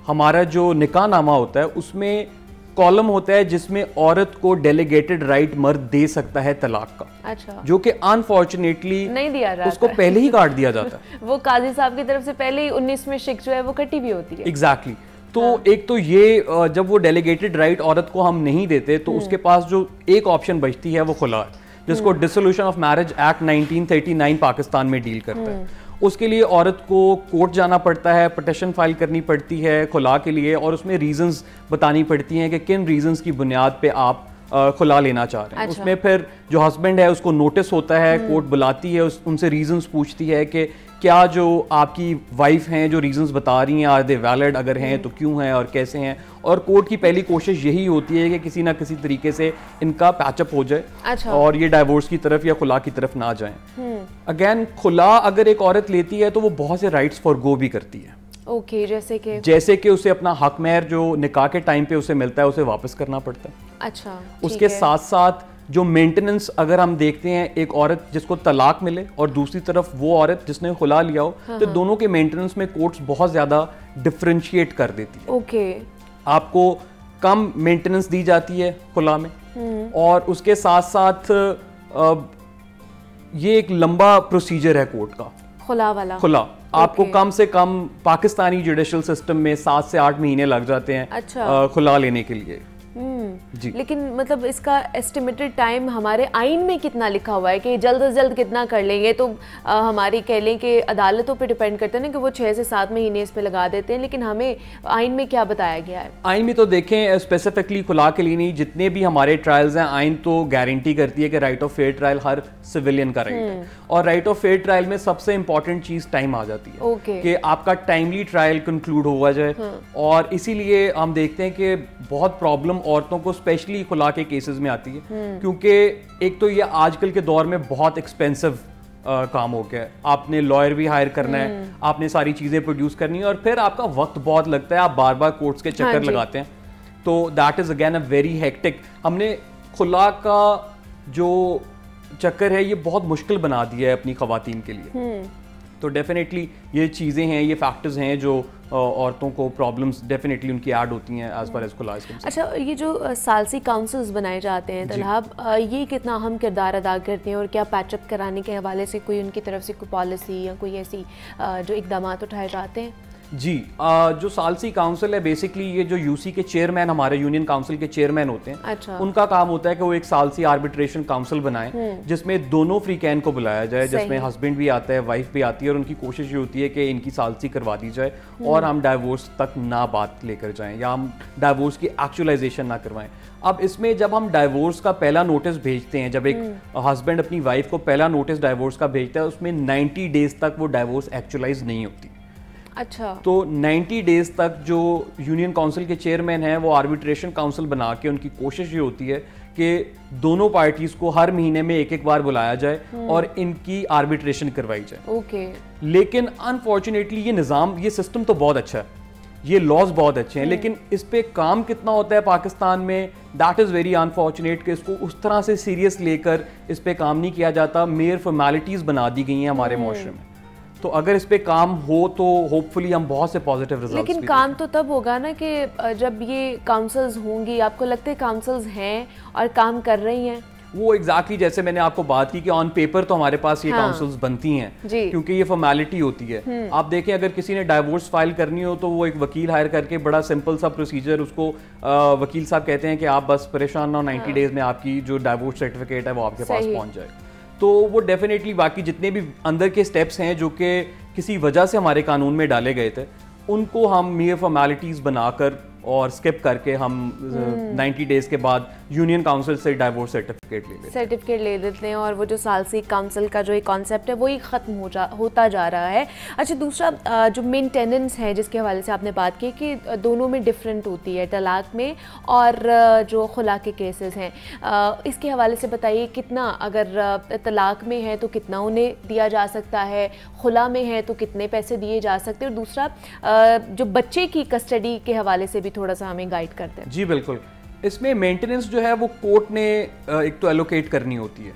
Speaker 3: हमारा जो निकाह नामा होता है उसमें कॉलम होता है जिसमें औरत को डेलीगेटेड राइट मर्द दे सकता है तलाक का।
Speaker 1: अच्छा। जो
Speaker 3: कि अनफॉर्चुनेटली
Speaker 1: नहीं दिया जाता,
Speaker 3: उसको पहले ही काट दिया जाता है।
Speaker 1: वो काजी साहब की तरफ से पहले ही 19वें शिक जो है वो कटी भी होती है।
Speaker 3: एग्जैक्टली। तो एक तो ये जब वो डेलीगेटेड राइट औरत को हम नहीं देते तो उसके पास जो एक ऑप्शन बचती है वो खुला है, जिसको dissolution of marriage act 1939 Pakistan में डील करता है। उसके लिए औरत को कोर्ट जाना पड़ता है, पिटीशन फाइल करनी पड़ती है खुला के लिए, और उसमें रीजंस बतानी पड़ती हैं कि किन रीजंस की बुनियाद पे आप खुला लेना चाह रहे हैं।
Speaker 1: अच्छा।
Speaker 3: उसमें फिर जो हस्बैंड है उसको नोटिस होता है, कोर्ट बुलाती है, उनसे रीजंस पूछती है कि क्या जो आपकी वाइफ हैं जो रीजंस बता रही हैं आर दे वैलिड, अगर हैं तो क्यों हैं और कैसे हैं। और कोर्ट की पहली कोशिश यही होती है कि किसी ना किसी तरीके से इनका पैचअप हो जाए।
Speaker 1: अच्छा।
Speaker 3: और ये डाइवोर्स की तरफ या खुला की तरफ ना जाएं। अगेन खुला अगर एक औरत लेती है तो वो बहुत से राइट्स फॉरगो भी करती है।
Speaker 1: ओके, जैसे कि
Speaker 3: उसे अपना हक महर जो निकाह के टाइम पे उसे मिलता है उसे वापस करना पड़ता है।
Speaker 1: अच्छा।
Speaker 3: उसके साथ साथ जो मेंटेनेंस अगर हम देखते हैं, एक औरत जिसको तलाक मिले और दूसरी तरफ वो औरत जिसने खुला लिया हो, तो दोनों के मेंटेनेंस में कोर्ट्स बहुत ज्यादा डिफरेंशिएट कर देती है।
Speaker 1: ओके।
Speaker 3: आपको कम मेंटेनेंस दी जाती है खुला में, और उसके साथ साथ ये एक लंबा प्रोसीजर है कोर्ट का
Speaker 1: खुला वाला।
Speaker 3: खुला आपको कम से कम पाकिस्तानी जुडिशियल सिस्टम में 7 से 8 महीने लग जाते हैं।
Speaker 1: अच्छा।
Speaker 3: खुला लेने के लिए।
Speaker 1: जी। लेकिन मतलब इसका एस्टिमेटेड टाइम हमारे आइन में कितना लिखा हुआ है कि जल्द से जल्द कितना कर लेंगे? तो हमारी कह लें कि अदालतों पे डिपेंड करते हैं ना कि वो 6 से 7 महीने इस पे लगा देते हैं, लेकिन हमें आइन में क्या बताया गया है?
Speaker 3: आइन में तो देखें स्पेसिफिकली खुला के लिए नहीं, जितने भी हमारे ट्रायल्स हैं आइन तो गारंटी करती है कि right of fair trial her civilian का राइट है, और राइट ऑफ फेयर ट्रायल में सबसे इंपॉर्टेंट चीज टाइम आ जाती है। कि आपका टाइमली ट्रायल कंक्लूड हुआ जाए। और इसीलिए हम देखते हैं कि बहुत प्रॉब्लम औरतों को स्पेशली खुला के केसेस में आती है, क्योंकि एक तो ये आजकल के दौर में बहुत एक्सपेंसिव काम हो गया है। आपने लॉयर भी हायर करना है, आपने सारी चीजें प्रोड्यूस करनी है, और फिर आपका वक्त बहुत लगता है, आप बार बार कोर्ट्स के चक्कर लगाते हैं, तो that is again a very hectic. हमने खुला का जो चक्कर है ये बहुत मुश्किल बना दिया है अपनी खवातीन के लिए। तो डेफिनेटली ये चीज़ें हैं, ये फैक्टर्स हैं जो औरतों को प्रॉब्लम्स डेफिनेटली उनकी ऐड होती हैं एज पर एज खुला।
Speaker 1: अच्छा, ये जो सालसी काउंसल्स बनाए जाते हैं तलहाब, ये कितना अहम किरदार अदा करते हैं और क्या पैचअप कराने के हवाले से कोई उनकी तरफ से कोई पॉलिसी या कोई ऐसी जो इकदाम उठाए जाते हैं?
Speaker 3: जी, जो सालसी काउंसिल है बेसिकली ये जो यूसी के चेयरमैन, हमारे यूनियन काउंसिल के चेयरमैन होते हैं,
Speaker 1: अच्छा।
Speaker 3: उनका काम होता है कि वो एक सालसी आर्बिट्रेशन काउंसिल बनाएं जिसमें दोनों फ्रीकैन को बुलाया जाए, जिसमें हस्बैंड भी आता है, वाइफ भी आती है, और उनकी कोशिश ये होती है कि इनकी सालसी करवा दी जाए और हम डाइवोर्स तक ना बात लेकर जाएं या हम डाइवोर्स की एक्चुअलाइजेशन ना करवाएं। अब इसमें जब हम डाइवोर्स का पहला नोटिस भेजते हैं, जब एक हस्बैंड अपनी वाइफ को पहला नोटिस डाइवोर्स का भेजता है, उसमें 90 डेज तक वो डाइवोर्स एक्चुअलाइज नहीं होती।
Speaker 1: अच्छा।
Speaker 3: तो 90 डेज तक जो यूनियन काउंसिल के चेयरमैन हैं वो आर्बिट्रेशन काउंसिल बना के, उनकी कोशिश ये होती है कि दोनों पार्टीज को हर महीने में एक बार बुलाया जाए और इनकी आर्बिट्रेशन करवाई जाए।
Speaker 1: ओके।
Speaker 3: लेकिन अनफॉर्चुनेटली ये निज़ाम, ये सिस्टम तो बहुत अच्छा है, ये लॉज बहुत अच्छे हैं, लेकिन इस पे काम कितना होता है पाकिस्तान में, दैट इज़ वेरी अनफॉर्चुनेट कि इसको उस तरह से सीरियस लेकर इस पे काम नहीं किया जाता। मेयर फॉर्मेलिटीज़ बना दी गई हैं हमारे मुआशरे में। तो अगर इस पे काम हो तो होपफुली हम बहुत से पॉजिटिव रिजल्ट्स।
Speaker 1: लेकिन काम तो तब होगा ना कि जब ये काउंसिल्स होंगी। आपको लगता है काउंसिल्स हैं और काम कर रही हैं?
Speaker 3: वो एग्जैक्टली जैसे मैंने आपको बात की कि ऑन पेपर तो हमारे पास ये काउंसिल्स बनती हैं क्योंकि ये फॉर्मेलिटी होती है। आप देखें, अगर किसी ने डाइवोर्स फाइल करनी हो तो वो एक वकील हायर करके बड़ा सिंपल सा प्रोसीजर, उसको वकील साहब कहते हैं कि आप बस परेशान ना हो, 90 डेज में आपकी जो डाइवोर्स सर्टिफिकेट है वो आपके पास पहुंच जाए। तो वो डेफिनेटली बाकी जितने भी अंदर के स्टेप्स हैं जो कि किसी वजह से हमारे कानून में डाले गए थे, उनको हम mere फॉर्मेलिटीज़ बनाकर और स्किप करके हम 90 डेज के बाद यूनियन काउंसिल से डाइवोर्स सर्टिफिकेट ले लेते हैं और वो जो सालसी काउंसिल का जो एक कॉन्सेप्ट है वो ही ख़त्म होता जा रहा है। अच्छा, दूसरा जो मेंटेनेंस है जिसके हवाले से आपने बात की कि दोनों में डिफरेंट होती है, तलाक में और जो खुला के केसेस हैं, इसके हवाले से बताइए कितना, अगर तलाक में है तो कितना उन्हें दिया जा सकता है, खुला में है तो कितने पैसे दिए जा सकते हैं, और दूसरा जो बच्चे की कस्टडी के हवाले से भी थोड़ा सा हमें गाइड करते हैं। जी बिल्कुल, इसमें मेंटेनेंस जो है वो कोर्ट ने एक तो एलोकेट करनी होती है।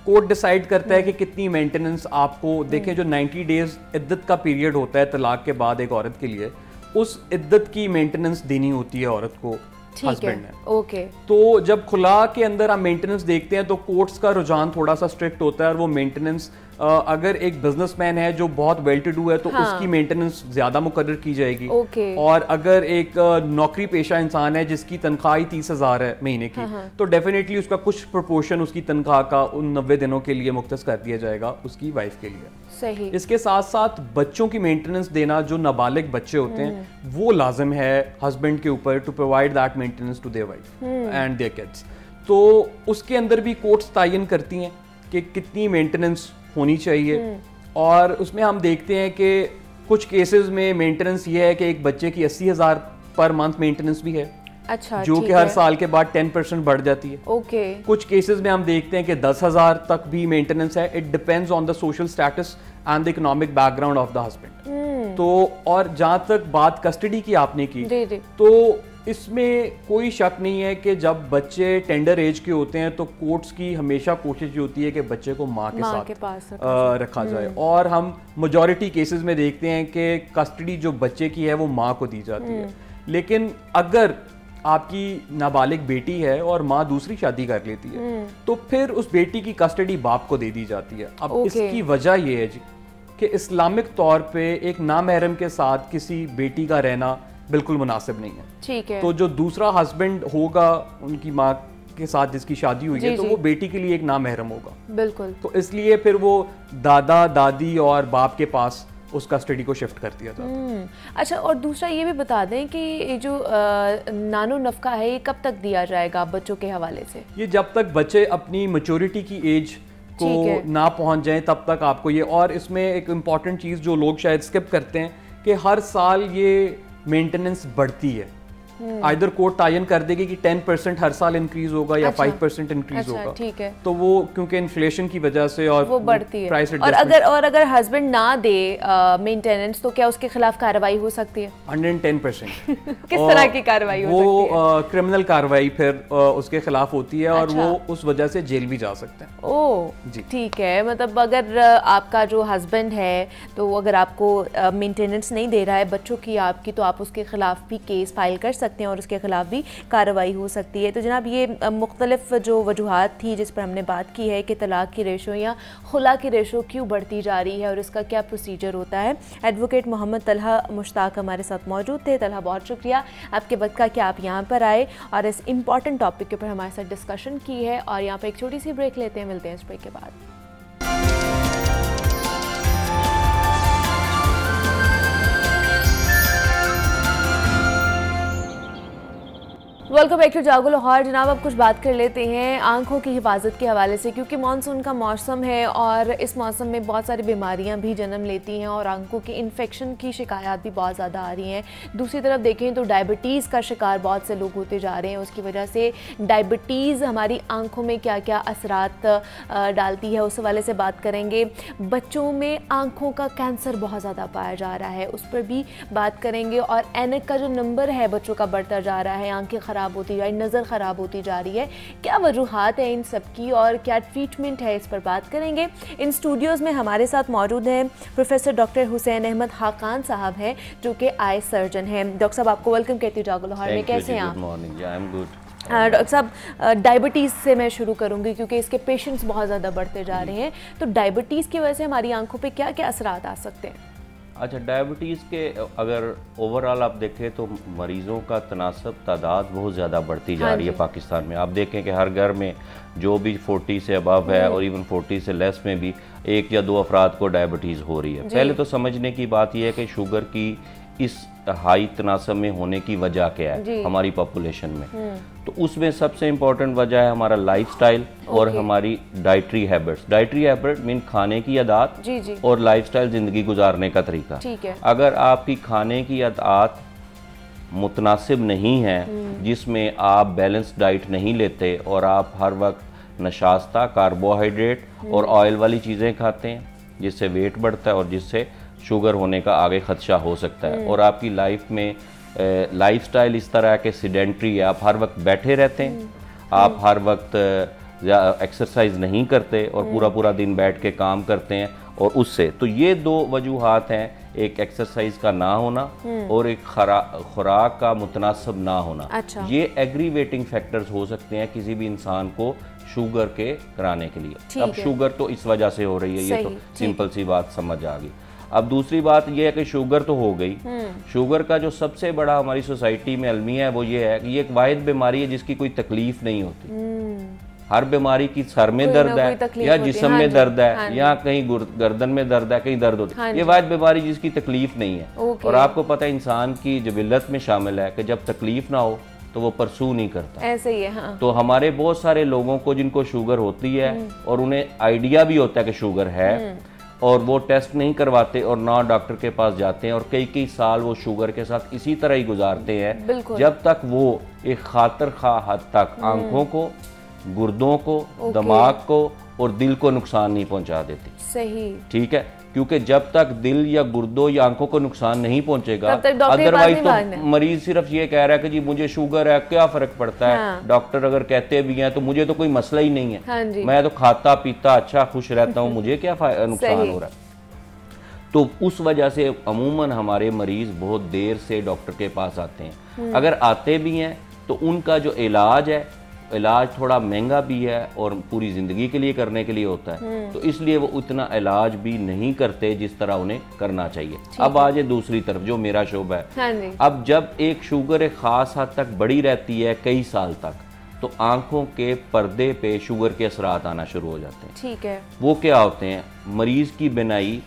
Speaker 3: कोर्ट डिसाइड करता है कि कितनी मेंटेनेंस आपको, देखें जो 90 डेज इद्दत का पीरियड होता है तलाक के बाद एक औरत के लिए, उस इद्दत की मेंटेनेंस देनी होती है औरत को हस्बैंड ने।
Speaker 1: ओके।
Speaker 3: तो जब खुला के अंदर हम मेंटेनेंस देखते हैं तो कोर्ट्स का रुझान थोड़ा सा स्ट्रिक्ट होता है और वो मेंटेनेंस, अगर एक बिजनेसमैन है जो बहुत वेल टू डू है तो उसकी मेंटेनेंस ज्यादा मुकर्रर की जाएगी। और अगर एक नौकरी पेशा इंसान है जिसकी तनख्वाह ही 30,000 है महीने की, तो डेफिनेटली उसका कुछ प्रोपोर्शन उसकी तनख्वाह का उन 90 दिनों के लिए मुख्तस कर दिया जाएगा उसकी वाइफ के लिए।
Speaker 1: सही।
Speaker 3: इसके साथ साथ बच्चों की मेंटेनेंस देना, जो नाबालिग बच्चे होते हैं वो लाजिम है हस्बैंड के ऊपर to provide that maintenance to their wife and their kids. तो उसके अंदर भी कोर्ट्स तायन करती हैं कि कितनी मेंटेनेंस होनी चाहिए, और उसमें हम देखते हैं कि कुछ केसेस में मेंटेनेंस ये है कि एक बच्चे की 80,000 पर मंथ मेंटेनेंस भी है।
Speaker 1: अच्छा,
Speaker 3: जो कि हर साल के बाद 10% बढ़ जाती है।
Speaker 1: ओके।
Speaker 3: कुछ केसेस में हम देखते हैं कि 10,000 तक भी मेंटेनेंस है। It depends on the social status and the economic background of the husband. तो और जहां तक बात कस्टडी की आपने की, तो इसमें कोई शक नहीं है कि जब बच्चे टेंडर एज के होते हैं तो कोर्ट्स की हमेशा कोशिश ये होती है कि बच्चे को माँ के साथ रखा जाए, और हम मेजॉरिटी केसेस में देखते हैं कि कस्टडी जो बच्चे की है वो माँ को दी जाती है। लेकिन अगर आपकी नाबालिग बेटी है और माँ दूसरी शादी कर लेती है तो फिर उस बेटी की कस्टडी बाप को दे दी जाती है। अब इसकी वजह यह है जी कि इस्लामिक तौर पे एक नामहरम के साथ किसी बेटी का रहना बिल्कुल मुनासिब नहीं है।
Speaker 1: ठीक है।
Speaker 3: तो जो दूसरा हस्बैंड होगा उनकी माँ के साथ जिसकी शादी हुई है, तो वो बेटी के लिए एक नामहरम होगा।
Speaker 1: बिल्कुल।
Speaker 3: तो इसलिए फिर वो दादा दादी और बाप के पास उस कस्टडी को शिफ्ट कर दिया जाता है।
Speaker 1: अच्छा, और दूसरा ये भी बता दें कि ये जो नानो नफका है ये कब तक दिया जाएगा बच्चों के हवाले से?
Speaker 3: ये जब तक बच्चे अपनी मैच्योरिटी की एज को ना पहुंच जाएं तब तक आपको ये, और इसमें एक इम्पॉर्टेंट चीज़ जो लोग शायद स्किप करते हैं कि हर साल ये मेंटेनेंस बढ़ती है। आइदर कोर्ट तायन कर देगी कि 10% हर साल इंक्रीज होगा या 5% इंक्रीज होगा।
Speaker 1: ठीक है।
Speaker 3: तो वो क्योंकि इन्फ्लेशन की वजह से और
Speaker 1: वो बढ़ती है। और अगर हस्बैंड ना दे मेंटेनेंस तो क्या उसके खिलाफ कार्रवाई हो सकती है?
Speaker 3: 110%।
Speaker 1: किस तरह की कार्रवाई हो सकती है?
Speaker 3: वो क्रिमिनल कार्रवाई फिर उसके खिलाफ होती है और वो उस वजह से जेल भी जा सकते हैं।
Speaker 1: ओह जी, ठीक है। मतलब अगर आपका जो हस्बैंड है तो अगर आपको मेंटेनेंस नहीं दे रहा है बच्चों की आपकी, तो आप उसके खिलाफ भी केस फाइल कर सकते हैं और उसके खिलाफ भी कार्रवाई हो सकती है। तो जनाब ये मुख्तलिफ जो वजूहात थी जिस पर हमने बात की है कि तलाक की रेशो या खुला की रेशो क्यों बढ़ती जा रही है और इसका क्या प्रोसीजर होता है। एडवोकेट मोहम्मद तलहा मुश्ताक हमारे साथ मौजूद थे। तलहा, बहुत शुक्रिया आपके वक्त का कि आप यहाँ पर आए और इस इम्पॉर्टेंट टॉपिक के ऊपर हमारे साथ डिस्कशन की है। और यहाँ पर एक छोटी सी ब्रेक लेते हैं, मिलते हैं इस ब्रेक के बाद। वेलकम बैक टू जागो लाहौर। जनाब अब कुछ बात कर लेते हैं आंखों की हिफाजत के हवाले से, क्योंकि मानसून का मौसम है और इस मौसम में बहुत सारी बीमारियां भी जन्म लेती हैं और आंखों के इन्फेक्शन की शिकायत भी बहुत ज़्यादा आ रही हैं। दूसरी तरफ देखें तो डायबिटीज़ का शिकार बहुत से लोग होते जा रहे हैं। उसकी वजह से डायबिटीज़ हमारी आंखों में क्या क्या असरात डालती है उस हवाले से बात करेंगे। बच्चों में आँखों का कैंसर बहुत ज़्यादा पाया जा रहा है, उस पर भी बात करेंगे। और एनक का जो नंबर है बच्चों का बढ़ता जा रहा है, आँखें ख़राब होती जा रही, नज़र ख़राब होती जा रही है। क्या वजूहात है इन सब की और क्या ट्रीटमेंट है, इस पर बात करेंगे। इन स्टूडियोज़ में हमारे साथ मौजूद हैं प्रोफेसर डॉक्टर हुसैन अहमद खाकान साहब हैं जो कि आई सर्जन हैं। डॉक्टर साहब आपको वेलकम कहती हूँ जागो लाहौर में। कैसे हैं आप?
Speaker 4: Good morning, I am good.
Speaker 1: Doctor साहब डायबिटीज़ से मैं शुरू करूँगी क्योंकि इसके पेशेंट्स बहुत ज़्यादा बढ़ते जा रहे हैं। तो डायबिटीज़ की वजह से हमारी आंखों पे क्या क्या असरात आ सकते हैं?
Speaker 4: अच्छा, डायबिटीज़ के अगर ओवरऑल आप देखें तो मरीज़ों का तनासब तादाद बहुत ज़्यादा बढ़ती जा रही है पाकिस्तान में। आप देखें कि हर घर में जो भी 40 से अबव है और इवन 40 से लेस में भी 1 या 2 अफराद को डायबिटीज़ हो रही है। पहले तो समझने की बात यह है कि शुगर की इस हाई तनासब में होने की वजह क्या है हमारी पॉपुलेशन में। तो उसमें सबसे इम्पोर्टेंट वजह है हमारा लाइफस्टाइल और हमारी dietary habits. Dietary habit mean खाने की आदत और लाइफस्टाइल ज़िंदगी गुजारने का तरीका। अगर आपकी खाने की आदत मुतनासिब नहीं है, जिसमें आप बैलेंस डाइट नहीं लेते और आप हर वक्त नशास्ता, कार्बोहाइड्रेट और ऑयल वाली चीज़ें खाते हैं, जिससे वेट बढ़ता है और जिससे शुगर होने का आगे ख़दशा हो सकता है। और आपकी लाइफ में लाइफस्टाइल इस तरह के सीडेंट्री है, आप हर वक्त बैठे रहते हैं, आप हर वक्त एक्सरसाइज नहीं करते और पूरा पूरा दिन बैठ के काम करते हैं। और उससे तो ये 2 वजूहात हैं, एक एक्सरसाइज का ना होना और एक खुराक का मुतनासिब ना होना। ये एग्रीवेटिंग फैक्टर्स हो सकते हैं किसी भी इंसान को शुगर के कराने के लिए। अब शुगर तो इस वजह से हो रही है, ये तो सिंपल सी बात समझ आ गई। अब दूसरी बात यह है कि शुगर तो हो गई, शुगर का जो सबसे बड़ा हमारी सोसाइटी में अलमिया है वो ये है कि ये एक वाहिद बीमारी है जिसकी कोई तकलीफ नहीं होती। हर बीमारी की सर में दर्द है या जिस्म में दर्द है या कहीं गर्दन में दर्द है, कहीं दर्द होता है। ये वाहिद बीमारी जिसकी तकलीफ नहीं है। और आपको पता है इंसान की जबिलत में शामिल है कि जब तकलीफ ना हो तो वो परसू नहीं करता।
Speaker 1: ऐसे ही है। हाँ।
Speaker 4: तो हमारे बहुत सारे लोगों को जिनको शुगर होती है और उन्हें आइडिया भी होता है कि शुगर है और वो टेस्ट नहीं करवाते और ना डॉक्टर के पास जाते हैं और कई कई साल वो शुगर के साथ इसी तरह ही गुजारते हैं जब तक वो एक खातर खा हद तक आंखों को, गुर्दों को, दिमाग को और दिल को नुकसान नहीं पहुंचा देती।
Speaker 1: सही, ठीक है,
Speaker 4: क्योंकि जब तक दिल या गुर्दों या आंखों को नुकसान नहीं पहुंचेगा, अदरवाइज तो मरीज सिर्फ ये कह रहा है कि जी मुझे शुगर है, क्या फर्क पड़ता है। हाँ। डॉक्टर अगर कहते भी हैं तो मुझे तो कोई मसला ही नहीं है। हाँ, मैं तो खाता पीता अच्छा खुश रहता हूँ, मुझे क्या नुकसान हो रहा है। तो उस वजह से अमूमन हमारे मरीज बहुत देर से डॉक्टर के पास आते हैं। अगर आते भी हैं तो उनका जो इलाज है, इलाज थोड़ा महंगा भी है और पूरी ज़िंदगी के लिए करने के लिए होता है, तो इसलिए वो उतना इलाज भी नहीं करते जिस तरह उन्हें करना चाहिए। अब आ जाए दूसरी तरफ जो मेरा शोबा है।
Speaker 1: हाँ,
Speaker 4: अब जब एक शुगर एक ख़ास हद तक बढ़ी रहती है कई साल तक, तो आंखों के पर्दे पे शुगर के असरात आना शुरू हो जाते हैं।
Speaker 1: ठीक है।
Speaker 4: वो क्या होते हैं, मरीज़ की बिनाई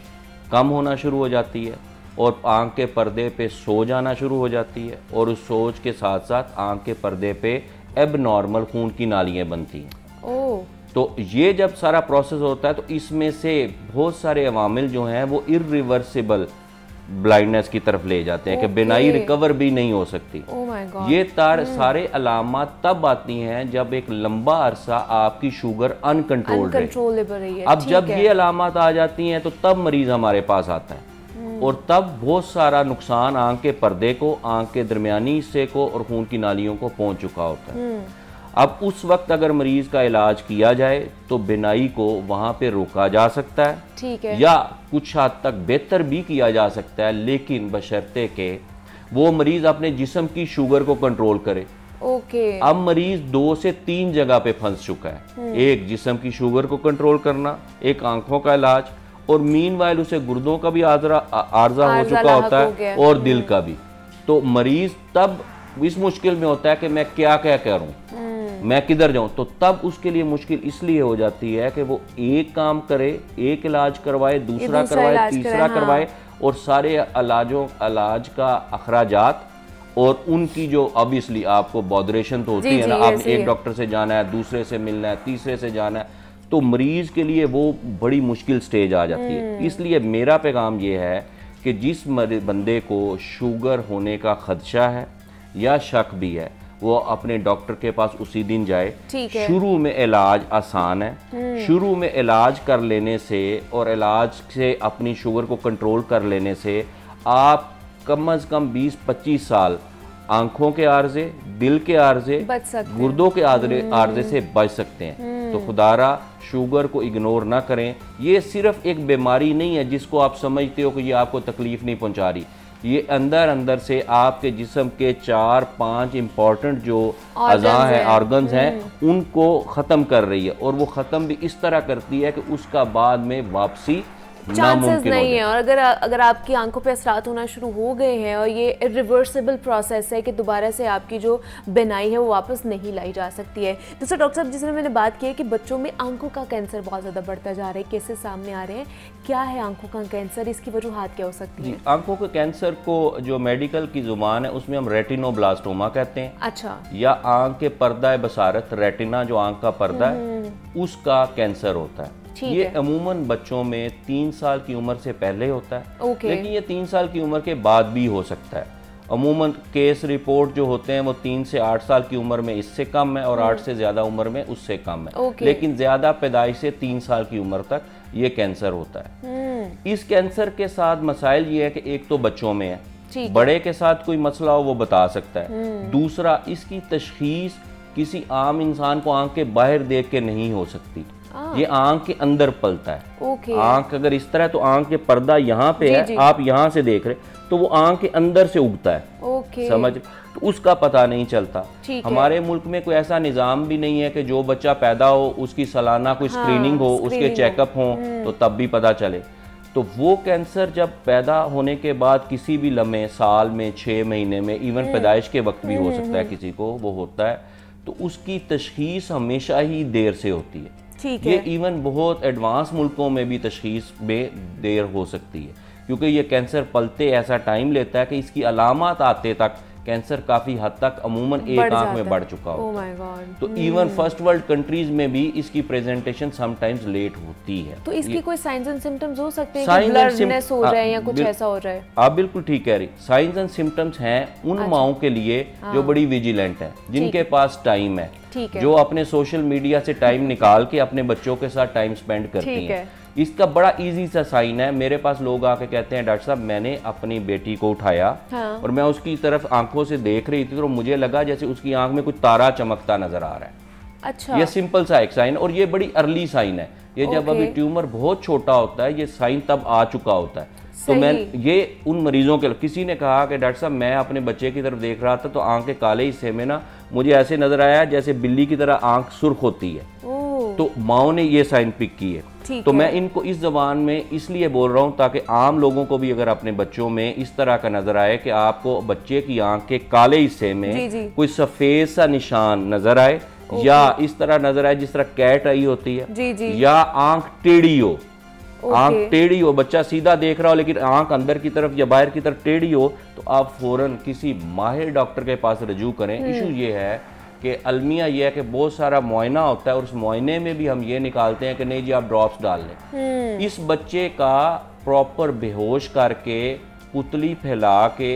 Speaker 4: कम होना शुरू हो जाती है और आँख के पर्दे पे सोज आना शुरू हो जाती है और उस सोज के साथ साथ आँख के पर्दे पे एब नॉर्मल खून की नालियाँ बनती हैं। तो ये जब सारा प्रोसेस होता है तो इसमें से बहुत सारे अवामिल जो हैं वो इर्रिवर्सिबल ब्लाइंडनेस की तरफ ले जाते हैं कि बिनाई रिकवर भी नहीं हो सकती। ये सारे अलामत तब आती हैं जब एक लंबा अरसा आपकी शुगर अनकंट्रोल्ड है। अब जब ये अलामत आ जाती हैं तो तब मरीज हमारे पास आता है और तब बहुत सारा नुकसान आंख के पर्दे को, आंख के दरमियानी हिस्से को और खून की नालियों को पहुंच चुका होता है। अब उस वक्त अगर मरीज का इलाज किया जाए तो बिनाई को वहाँ पे रोका जा सकता है,
Speaker 1: ठीक है,
Speaker 4: या कुछ हद तक बेहतर भी किया जा सकता है, लेकिन बशर्ते के वो मरीज अपने जिस्म की शुगर को कंट्रोल करे। अब मरीज 2 से 3 जगह पे फंस चुका है, एक जिस्म की शुगर को कंट्रोल करना, एक आंखों का इलाज, और मीनवाइल उसे गुर्दों का भी आर्जा हो चुका होता है और दिल का भी। तो मरीज तब इस मुश्किल में होता है कि मैं क्या करूं, मैं किधर जाऊं। तो तब उसके लिए मुश्किल इसलिए हो जाती है कि वो एक काम करे, एक इलाज करवाए, दूसरा करवाए, तीसरा करवाए, और सारे इलाज का अखराजात और उनकी जो ऑब्वियसली आपको बॉदरेशन तो होती है ना, आपने एक डॉक्टर से जाना है, दूसरे से मिलना है, तीसरे से जाना है, तो मरीज के लिए वो बड़ी मुश्किल स्टेज आ जाती है। इसलिए मेरा पैगाम ये है कि जिस बंदे को शुगर होने का खदशा है या शक भी है, वो अपने डॉक्टर के पास उसी दिन जाए। शुरू में इलाज आसान है, शुरू में इलाज कर लेने से और इलाज से अपनी शुगर को कंट्रोल कर लेने से आप कम से कम 20-25 साल आंखों के आर्जे, दिल के आर्जे, गुर्दों के आर्जे से बच सकते हैं। तो खुदारा शुगर को इग्नोर ना करें। ये सिर्फ एक बीमारी नहीं है जिसको आप समझते हो कि ये आपको तकलीफ नहीं पहुंचा रही, ये अंदर अंदर से आपके जिस्म के 4-5 इम्पॉर्टेंट जो अज़ा हैं, ऑर्गन्स हैं, उनको ख़त्म कर रही है, और वो ख़त्म भी इस तरह करती है कि उसका बाद में वापसी
Speaker 1: चांसेस नहीं है। और अगर आपकी आंखों पे असरात होना शुरू हो गए हैं और ये रिवर्सिबल प्रोसेस है कि दोबारा से आपकी जो बिनाई है वो वापस नहीं लाई जा सकती है। दूसरा डॉक्टर साहब, जिसमें मैंने बात की है कि बच्चों में आंखों का कैंसर बहुत ज़्यादा बढ़ता जा रहा है, केसेस सामने आ रहे हैं, क्या है आंखों का कैंसर, इसकी वजूहात क्या हो सकती है?
Speaker 4: आंखों के कैंसर को जो मेडिकल की जुबान है उसमें हम रेटिनोब्लास्टोमा कहते हैं।
Speaker 1: अच्छा।
Speaker 4: या आंख के पर्दा बसारत, रेटिना जो आंख का पर्दा है, उसका कैंसर होता है। ये अमूमन बच्चों में 3 साल की उम्र से पहले होता है, लेकिन ये 3 साल की उम्र के बाद भी हो सकता है। अमूमन केस रिपोर्ट जो होते हैं वो 3 से 8 साल की उम्र में इससे कम है और 8 से ज़्यादा उम्र में उससे कम है, लेकिन ज़्यादा पैदाइश से 3 साल की उम्र तक ये कैंसर होता है। इस कैंसर के साथ मसाइल ये है कि एक तो बच्चों में है, बड़े के साथ कोई मसला हो वो बता सकता है। दूसरा, इसकी तशखीस किसी आम इंसान को आंख के बाहर देख के नहीं हो सकती, ये आंख के अंदर पलता है। आंख अगर इस तरह, तो आंख के पर्दा यहाँ पे है, आप यहाँ से देख रहे, तो वो आंख के अंदर से उगता है, समझ, तो उसका पता नहीं चलता। हमारे मुल्क में कोई ऐसा निज़ाम भी नहीं है कि जो बच्चा पैदा हो उसकी सालाना कोई स्क्रीनिंग हो, उसके चेकअप हो तो तब भी पता चले। तो वो कैंसर जब पैदा होने के बाद किसी भी लम्हे, साल में, 6 महीने में, इवन पैदाइश के वक्त भी हो सकता है किसी को वो होता है, तो उसकी तशखीस हमेशा ही देर से होती है। ये इवन बहुत एडवांस मुल्कों में भी तशखीस में देर हो सकती है, क्योंकि ये कैंसर पलते ऐसा टाइम लेता है कि इसकी अलामत आते तक कैंसर काफ़ी हद तक अमूमन एक आंख में बढ़ चुका होता है। तो इवन फर्स्ट वर्ल्ड कंट्रीज में भी इसकी प्रेजेंटेशन समटाइम्स लेट होती है।
Speaker 1: तो इसकी कोई साइंस एंड सिम्टम्स हो सकते हैं कि ब्लरनेस हो जाए या कुछ ऐसा हो जाए?
Speaker 4: आप बिल्कुल ठीक कह रही। साइंस एंड सिम्टम्स हैं उन माओं के लिए जो बड़ी विजिलेंट है, जिनके पास टाइम है, जो अपने सोशल मीडिया से टाइम निकाल के अपने बच्चों के साथ टाइम स्पेंड करती हैं। इसका बड़ा इजी सा साइन है, मेरे पास लोग आके कहते हैं डॉक्टर साहब मैंने अपनी बेटी को उठाया और मैं उसकी तरफ आंखों से देख रही थी तो मुझे लगा जैसे उसकी आंख में कुछ तारा चमकता नजर आ रहा है।
Speaker 1: अच्छा।
Speaker 4: ये सिंपल सा एक साइन, और ये बड़ी अर्ली साइन है। ये जब अभी ट्यूमर बहुत छोटा होता है ये साइन तब आ चुका होता है। तो मैं ये उन मरीजों के, किसी ने कहा कि डॉक्टर साहब मैं अपने बच्चे की तरफ देख रहा था तो आंख के काले हिस्से में ना मुझे ऐसे नजर आया जैसे बिल्ली की तरह आंख सुर्ख होती है। तो माओ ने ये साइन पिक की है। तो मैं इनको इस जबान में इसलिए बोल रहा हूँ ताकि आम लोगों को भी अगर अपने बच्चों में इस तरह का नजर आए कि आपको बच्चे की आंख के काले हिस्से में कोई सफेद सा निशान नजर आए, या इस तरह नजर आए जिस तरह कैट आई होती है, या आंख टेढ़ी हो, आंख टेढ़ी हो, बच्चा सीधा देख रहा हो लेकिन आंख अंदर की तरफ या बाहर की तरफ टेढ़ी हो, तो आप फौरन किसी माहिर डॉक्टर के पास रजू करें। इशू ये है कि अलमिया ये है कि बहुत सारा मुआयना होता है और उस मुआयने में भी हम ये निकालते हैं कि नहीं जी आप ड्रॉप्स डाल लें। इस बच्चे का प्रॉपर बेहोश करके पुतली फैला के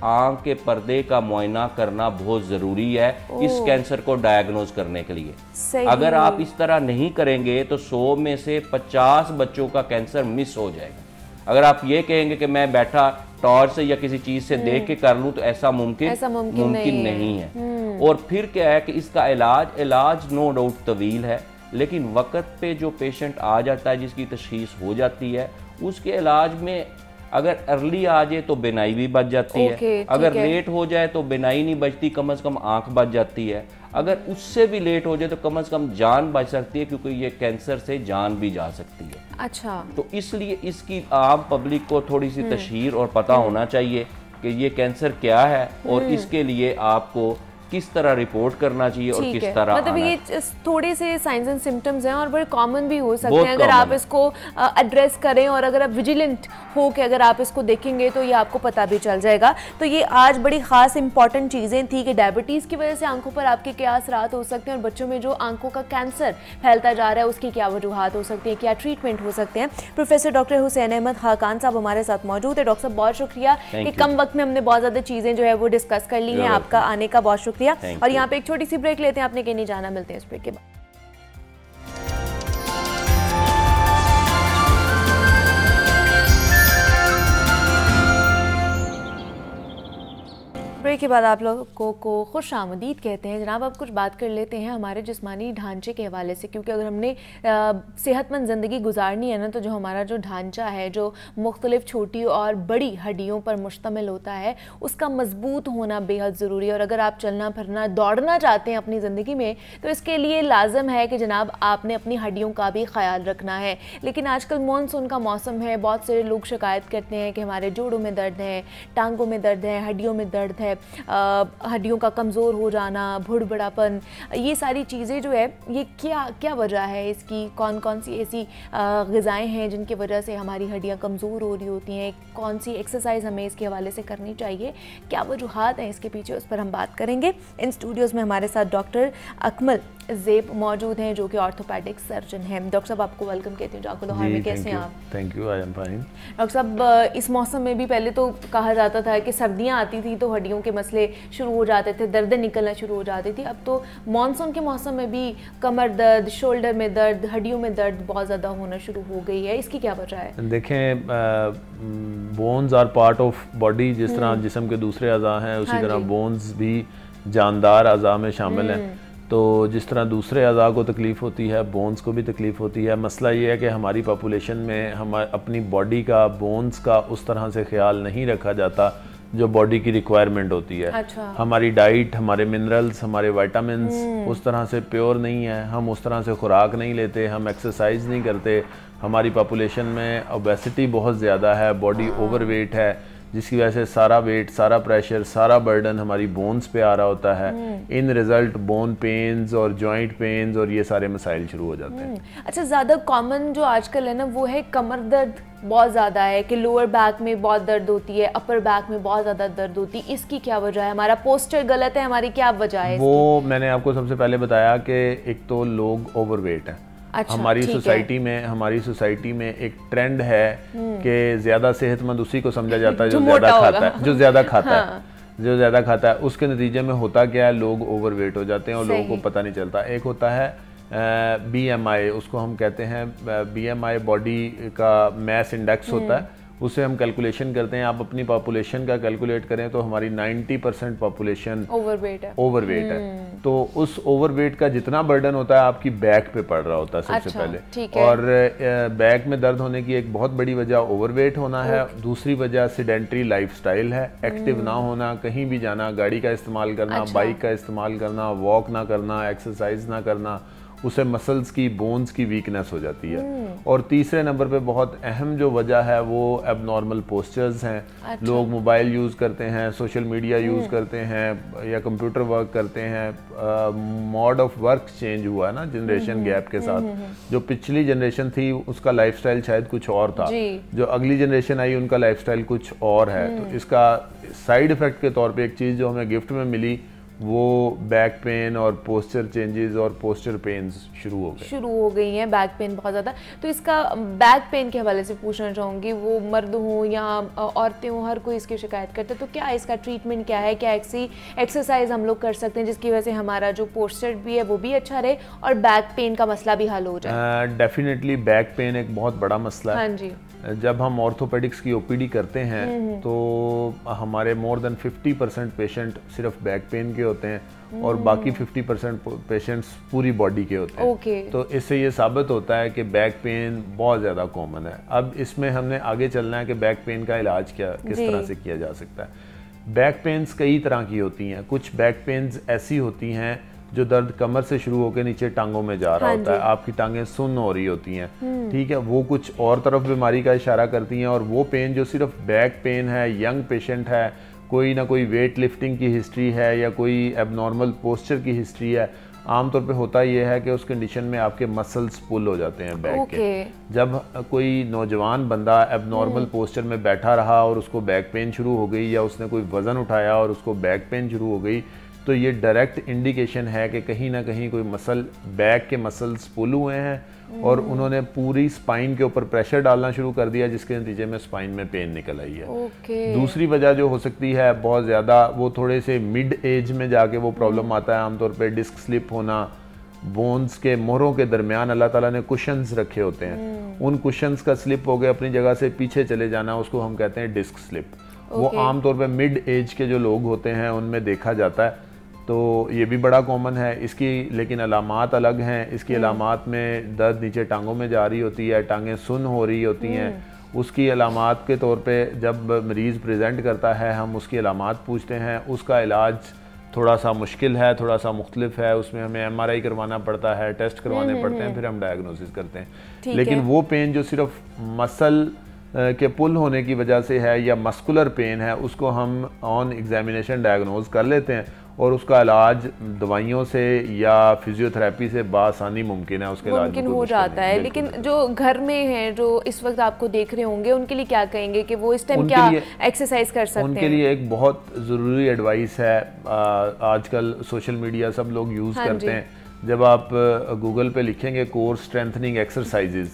Speaker 4: आँख के पर्दे का मुआयना करना बहुत ज़रूरी है इस कैंसर को डायग्नोज करने के लिए। अगर आप इस तरह नहीं करेंगे तो 100 में से 50 बच्चों का कैंसर मिस हो जाएगा। अगर आप ये कहेंगे कि मैं बैठा टॉर्च से या किसी चीज़ से देख के कर लूँ तो ऐसा मुमकिन नहीं है। और फिर क्या है कि इसका इलाज नो डाउट तवील है, लेकिन वक्त पे जो पेशेंट आ जाता है जिसकी तशखीस हो जाती है उसके इलाज में अगर अर्ली आ जाए तो बिनाई भी बच जाती है, अगर लेट हो जाए तो बिनाई नहीं बचती, कम से कम आंख बच जाती है, अगर उससे भी लेट हो जाए तो कम से कम जान बच सकती है, क्योंकि ये कैंसर से जान भी जा सकती है।
Speaker 1: अच्छा,
Speaker 4: तो इसलिए इसकी आम पब्लिक को थोड़ी सी तशहीर और पता होना चाहिए कि ये कैंसर क्या है और इसके लिए आपको किस तरह रिपोर्ट करना चाहिए और किस तरह
Speaker 1: मतलब ये थोड़े से साइंस एंड सिम्टम्स हैं और बड़े कॉमन भी हो सकते हैं अगर आप इसको एड्रेस करें और अगर आप विजिलेंट हो कि अगर आप इसको देखेंगे तो ये आपको पता भी चल जाएगा। तो ये आज बड़ी खास इंपॉर्टेंट चीज़ें थी कि डायबिटीज़ की वजह से आंखों पर आपके क्या असरात हो सकते हैं और बच्चों में जो आंखों का कैंसर फैलता जा रहा है उसकी क्या वजूहात हो सकती हैं, क्या ट्रीटमेंट हो सकते हैं। प्रोफेसर डॉक्टर हुसैन अहमद खाकान साहब हमारे साथ मौजूद है। डॉक्टर साहब बहुत शुक्रिया कि कम वक्त में हमने बहुत ज़्यादा चीज़ें जो है वो डिस्कस कर ली हैं, आपका आने का बहुत शुक्रिया। और यहाँ पे एक छोटी सी ब्रेक लेते हैं, आपने कहीं नहीं जाना, मिलते हैं इस ब्रेक के बाद। ब्रेक के बाद आप लोगों को खुश आमदीद कहते हैं। जनाब अब कुछ बात कर लेते हैं हमारे जिस्मानी ढांचे के हवाले से, क्योंकि अगर हमने सेहतमंद ज़िंदगी गुजारनी है ना तो जो हमारा जो ढांचा है जो मुख्तलिफ छोटी और बड़ी हड्डियों पर मुश्तमिल होता है उसका मजबूत होना बेहद ज़रूरी है। और अगर आप चलना फिरना दौड़ना चाहते हैं अपनी ज़िंदगी में तो इसके लिए लाजम है कि जनाब आपने अपनी हड्डियों का भी ख्याल रखना है। लेकिन आजकल मानसून का मौसम है, बहुत से लोग शिकायत करते हैं कि हमारे जोड़ों में दर्द है, टांगों में दर्द है, हड्डियों में दर्द है, हड्डियों का कमज़ोर हो जाना, भुड़बड़ापन, ये सारी चीज़ें जो है ये क्या वजह है इसकी, कौन कौन सी ऐसी ग़िज़ाएँ हैं जिनकी वजह से हमारी हड्डियाँ कमज़ोर हो रही होती हैं, कौन सी एक्सरसाइज हमें इसके हवाले से करनी चाहिए, क्या वजूहात हैं इसके पीछे, उस पर हम बात करेंगे। इन स्टूडियोज़ में हमारे साथ डॉक्टर अकमल ज़ेब मौजूद हैं जो कि ऑर्थोपेडिक सर्जन हैं। डॉक्टर साहब आपको वेलकम कहती हूँ जाको लाहौर में, कैसे हैं आप?
Speaker 2: Thank you, I am fine.
Speaker 1: Doctor साहब इस मौसम में भी पहले तो कहा जाता था कि सर्दियाँ आती थी तो हड्डियों के मसले शुरू हो जाते थे, दर्दें निकलना शुरू हो जाती थी। अब तो मानसून के मौसम में भी कमर दर्द, शोल्डर में दर्द, हड्डियों में दर्द बहुत ज़्यादा होना शुरू हो गई है, इसकी क्या वजह है?
Speaker 2: देखें, bones are part of body, जिस तरह जिस्म के दूसरे अज़ा हैं उसी तरह बोन्स भी जानदार अज़ा में शामिल हैं। तो जिस तरह दूसरे अज़ा को तकलीफ़ होती है बोन्स को भी तकलीफ़ होती है। मसला ये है कि हमारी पॉपुलेशन में हम अपनी बॉडी का, बोन्स का उस तरह से ख्याल नहीं रखा जाता जो बॉडी की रिक्वायरमेंट होती है।
Speaker 1: अच्छा।
Speaker 2: हमारी डाइट, हमारे मिनरल्स, हमारे विटामिन्स उस तरह से प्योर नहीं है, हम उस तरह से खुराक नहीं लेते, हम एक्सरसाइज नहीं करते। हमारी पॉपुलेशन में ओबेसिटी बहुत ज़्यादा है, बॉडी ओवरवेट है, जिसकी वजह से सारा वेट, सारा प्रेशर, सारा बर्डन हमारी बोन्स पे आ रहा होता है। इन रिजल्ट बोन पेन्स और जॉइंट पेन्स और ये सारे मसाइल शुरू हो जाते हैं।
Speaker 1: अच्छा, ज़्यादा कॉमन जो आजकल है ना वो है कमर दर्द, बहुत ज़्यादा है कि लोअर बैक में बहुत दर्द होती है, अपर बैक में बहुत ज़्यादा दर्द होती है, इसकी क्या वजह है? हमारा पोस्चर गलत है, हमारी क्या वजह है?
Speaker 2: वो मैंने आपको सबसे पहले बताया कि एक तो लोग ओवरवेट हैं। अच्छा, हमारी सोसाइटी में एक ट्रेंड है कि ज्यादा सेहतमंद उसी को समझा जाता है जो ज्यादा खाता है, जो ज्यादा खाता है, जो ज्यादा खाता है। उसके नतीजे में होता क्या है, लोग ओवरवेट हो जाते हैं और लोगों को पता नहीं चलता। एक होता है BMI, उसको हम कहते हैं BMI, बॉडी का मैस इंडेक्स होता है, उसे हम कैलकुलेशन करते हैं। आप अपनी पॉपुलेशन का कैलकुलेट करें तो हमारी 90% पॉपुलेशन ओवरवेट है। तो उस ओवरवेट का जितना बर्डन होता है आपकी बैक पे पड़ रहा होता है सबसे पहले। और बैक में दर्द होने की एक बहुत बड़ी वजह ओवरवेट होना है। दूसरी वजह सेडेंटरी लाइफस्टाइल है, एक्टिव ना होना, कहीं भी जाना, गाड़ी का इस्तेमाल करना, बाइक का इस्तेमाल करना, वॉक ना करना, एक्सरसाइज ना करना, उससे मसल्स की, बोन्स की वीकनेस हो जाती है। और तीसरे नंबर पे बहुत अहम जो वजह है वो एबनॉर्मल पोस्चर्स हैं। अच्छा। लोग मोबाइल यूज़ करते हैं, सोशल मीडिया यूज़ करते हैं या कंप्यूटर वर्क करते हैं। मोड ऑफ वर्क चेंज हुआ है ना जनरेशन गैप के साथ। जो पिछली जनरेशन थी उसका लाइफस्टाइल शायद कुछ और था, जो अगली जनरेशन आई उनका लाइफस्टाइल कुछ और है। तो इसका साइड इफ़ेक्ट के तौर पर एक चीज़ जो हमें गिफ्ट में मिली
Speaker 5: वो बैक पेन और पोस्चर चेंजेस और पोस्चर पेन्स शुरू हो
Speaker 1: गई हैं, बैक पेन बहुत ज़्यादा। तो इसका बैक पेन के हवाले से पूछना चाहूँगी, वो मर्द हों या औरतें हों, हर कोई इसकी शिकायत करते हैं, तो क्या इसका ट्रीटमेंट क्या है? क्या ऐसी एक्सरसाइज हम लोग कर सकते हैं जिसकी वजह से हमारा जो पोस्चर भी है वो भी अच्छा रहे और बैक पेन का मसला भी हल हो जाए?
Speaker 5: डेफिनेटली बैक पेन एक बहुत बड़ा मसला है।
Speaker 1: हाँ जी।
Speaker 5: जब हम ऑर्थोपेडिक्स की ओपीडी करते हैं तो हमारे मोर देन 50% पेशेंट सिर्फ बैक पेन के होते हैं और बाकी 50% पेशेंट्स पूरी बॉडी के होते हैं। तो इससे ये साबित होता है कि बैक पेन बहुत ज़्यादा कॉमन है। अब इसमें हमने आगे चलना है कि बैक पेन का इलाज किस तरह से किया जा सकता है। बैक पेन्स कई तरह की होती हैं। कुछ बैक पेन्स ऐसी होती हैं जो दर्द कमर से शुरू होकर नीचे टांगों में जा रहा होता है, आपकी टांगें सुन्न हो रही होती हैं, ठीक है, वो कुछ और तरफ बीमारी का इशारा करती हैं। और वो पेन जो सिर्फ बैक पेन है, यंग पेशेंट है, कोई ना कोई वेट लिफ्टिंग की हिस्ट्री है या कोई एबनॉर्मल पोस्चर की हिस्ट्री है, आमतौर पे होता ये है कि उस कंडीशन में आपके मसल्स पुल हो जाते हैं बैक के। जब कोई नौजवान बंदा एबनॉर्मल पोस्चर में बैठा रहा और उसको बैक पेन शुरू हो गई, या उसने कोई वज़न उठाया और उसको बैक पेन शुरू हो गई, तो ये डायरेक्ट इंडिकेशन है कि कहीं ना कहीं कोई मसल, बैक के मसल्स पुल हुए हैं और उन्होंने पूरी स्पाइन के ऊपर प्रेशर डालना शुरू कर दिया, जिसके नतीजे में स्पाइन में पेन निकल आई है। दूसरी वजह जो हो सकती है बहुत ज़्यादा, वो थोड़े से मिड एज में जाके वो प्रॉब्लम आता है। आमतौर पे डिस्क स्लिप होना, बोन्स के मोहरों के दरमियान अल्लाह ताला ने कुशन्स रखे होते हैं, उन कुशन्स का स्लिप हो गया, अपनी जगह से पीछे चले जाना, उसको हम कहते हैं डिस्क स्लिप। वो आमतौर पे मिड एज के जो लोग होते हैं उनमें देखा जाता है। तो ये भी बड़ा कॉमन है इसकी, लेकिन अलामात अलग हैं। इसकी अलामात में दर्द नीचे टांगों में जा रही होती है, टांगें सुन्न हो रही होती हैं। उसकी अलामात के तौर पे जब मरीज़ प्रेजेंट करता है, हम उसकी अलामात पूछते हैं। उसका इलाज थोड़ा सा मुश्किल है, थोड़ा सा मुख्तलिफ है, उसमें हमें MRI करवाना पड़ता है, टेस्ट करवाने पड़ते हैं, फिर हम डायग्नोसिस करते हैं। लेकिन वो पेन जो सिर्फ मसल के पुल होने की वजह से है या मस्कुलर पेन है, उसको हम ऑन एग्जामिनेशन डायग्नोज कर लेते हैं और उसका इलाज दवाइयों से या फिजियोथेरेपी से बासानी मुमकिन है, उसके इलाज
Speaker 1: मुमकिन हो जाता है। लेकिन जो घर में हैं, जो इस वक्त आपको देख रहे होंगे, उनके लिए क्या कहेंगे कि वो इस टाइम क्या एक्सरसाइज कर सकते हैं? उनके
Speaker 5: लिए एक बहुत ज़रूरी एडवाइस है, आजकल सोशल मीडिया सब लोग यूज़ करते हैं। जब आप गूगल पे लिखेंगे कोर स्ट्रेंथनिंग एक्सरसाइजेज,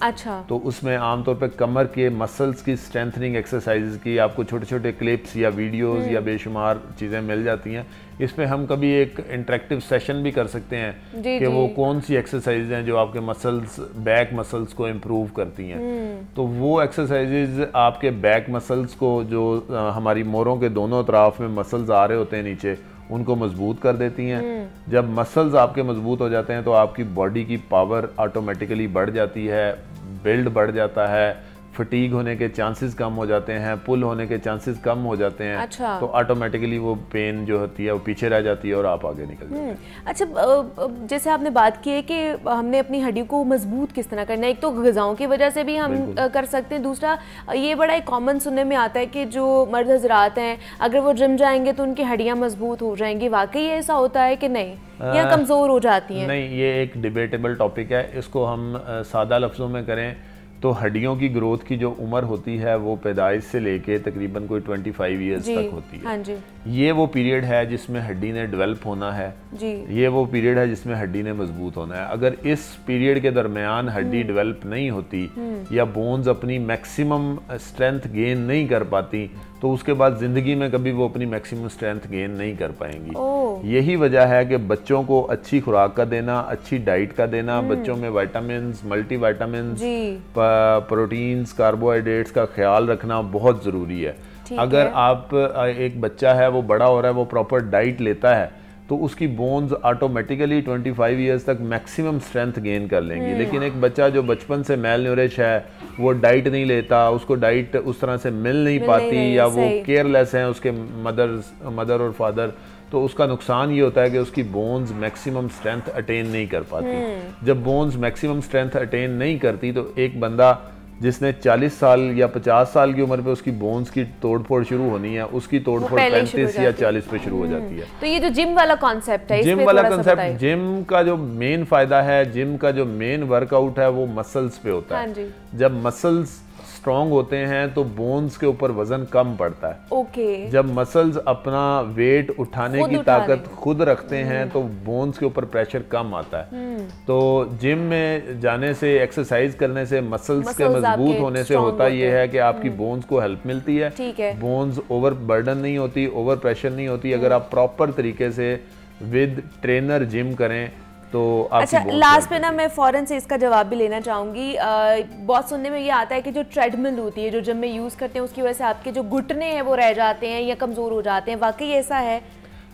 Speaker 5: तो उसमें आमतौर पे कमर के मसल्स की स्ट्रेंथनिंग एक्सरसाइजेज की आपको छोटे छोटे क्लिप्स या वीडियोस या बेशुमार चीज़ें मिल जाती हैं। इसमें हम कभी एक इंटरेक्टिव सेशन भी कर सकते हैं कि वो कौन सी एक्सरसाइज हैं जो आपके मसल्स, बैक मसल्स को इम्प्रूव करती हैं। तो वो एक्सरसाइजेज आपके बैक मसल्स को, जो हमारी मोरों के दोनों तरफ में मसल्स आ रहे होते हैं नीचे, उनको मजबूत कर देती हैं। जब मसल्स आपके मजबूत हो जाते हैं तो आपकी बॉडी की पावर ऑटोमेटिकली बढ़ जाती है, बिल्ड बढ़ जाता है, फटीग होने के चांसेस कम हो जाते हैं, पुल होने के चांसेस कम हो जाते हैं। तो ऑटोमेटिकली वो पेन जो होती है वो पीछे रह जाती है और आप आगे निकल जाते हैं।
Speaker 1: अच्छा, जैसे आपने बात की है कि हमने अपनी हड्डी को मजबूत किस तरह करना है, एक तो ग़िज़ाओं की वजह से भी हम कर सकते हैं, दूसरा ये बड़ा एक कॉमन सुनने में आता है कि जो मर्द हजरात हैं अगर वो जिम जाएंगे तो उनकी हड्डियाँ मजबूत हो जाएंगी। वाकई ऐसा होता है कि नहीं, या कमज़ोर हो जाती हैं?
Speaker 5: नहीं, ये एक डिबेटेबल टॉपिक है। इसको हम सादा लफ्ज़ों में करें तो हड्डियों की ग्रोथ की जो उम्र होती है वो पैदाइश से लेके तकरीबन कोई 25 ईयर्स तक होती है।
Speaker 1: हाँ जी।
Speaker 5: ये वो पीरियड है जिसमें हड्डी ने डेवलप होना है जी। ये वो पीरियड है जिसमें हड्डी ने मजबूत होना है। अगर इस पीरियड के दरमियान हड्डी डेवलप नहीं होती या बोन्स अपनी मैक्सिमम स्ट्रेंथ गेन नहीं कर पाती तो उसके बाद ज़िंदगी में कभी वो अपनी मैक्सिमम स्ट्रेंथ गेन नहीं कर पाएंगी। यही वजह है कि बच्चों को अच्छी खुराक का देना, अच्छी डाइट का देना, बच्चों में विटामिन्स, मल्टीविटामिन्स, प्रोटीन्स, कार्बोहाइड्रेट्स का ख्याल रखना बहुत ज़रूरी है। अगर आप एक बच्चा है वो बड़ा हो रहा है, वो प्रॉपर डाइट लेता है तो उसकी बोन्स ऑटोमेटिकली 25 ईयर्स तक मैक्सिमम स्ट्रेंथ गेन कर लेंगी। लेकिन एक बच्चा जो बचपन से मेल न्यूरिश है, वो डाइट नहीं लेता, उसको डाइट उस तरह से मिल नहीं पाती या वो केयरलेस हैं उसके मदर और फादर, तो उसका नुकसान ये होता है कि उसकी बोन्स मैक्सिमम स्ट्रेंथ अटेन नहीं कर पाती। जब बोन्स मैक्सिमम स्ट्रेंथ अटेन नहीं करती तो एक बंदा जिसने 40 साल या 50 साल की उम्र पे उसकी बोन्स की तोड़फोड़ शुरू होनी है, उसकी तोड़फोड़ 35 या 40 पे शुरू हो जाती है।
Speaker 1: तो ये जो जिम वाला कॉन्सेप्ट है,
Speaker 5: जिम वाला कॉन्सेप्ट, जिम का जो मेन फायदा है, जिम का जो मेन वर्कआउट है वो मसल्स पे होता है। जब मसल्स स्ट्रॉन्ग होते हैं तो बोन्स के ऊपर वजन कम पड़ता है।
Speaker 1: ओके।
Speaker 5: जब मसल्स अपना वेट उठाने की ताकत खुद रखते हैं तो बोन्स के ऊपर प्रेशर कम आता है। तो जिम में जाने से, एक्सरसाइज करने से, मसल्स के मजबूत होने से होता ये है कि आपकी बोन्स को हेल्प मिलती है, बोन्स ओवर बर्डन नहीं होती, ओवर प्रेशर नहीं होती। अगर आप प्रॉपर तरीके से विद ट्रेनर जिम करें तो
Speaker 1: अच्छा, लास्ट पे ना मैं फौरन से इसका जवाब भी लेना चाहूँगी। बहुत सुनने में ये आता है कि जो ट्रेडमिल होती है जो जिम में यूज़ करते हैं उसकी वजह से आपके जो घुटने हैं वो रह जाते हैं या कमज़ोर हो जाते हैं, वाकई ऐसा है?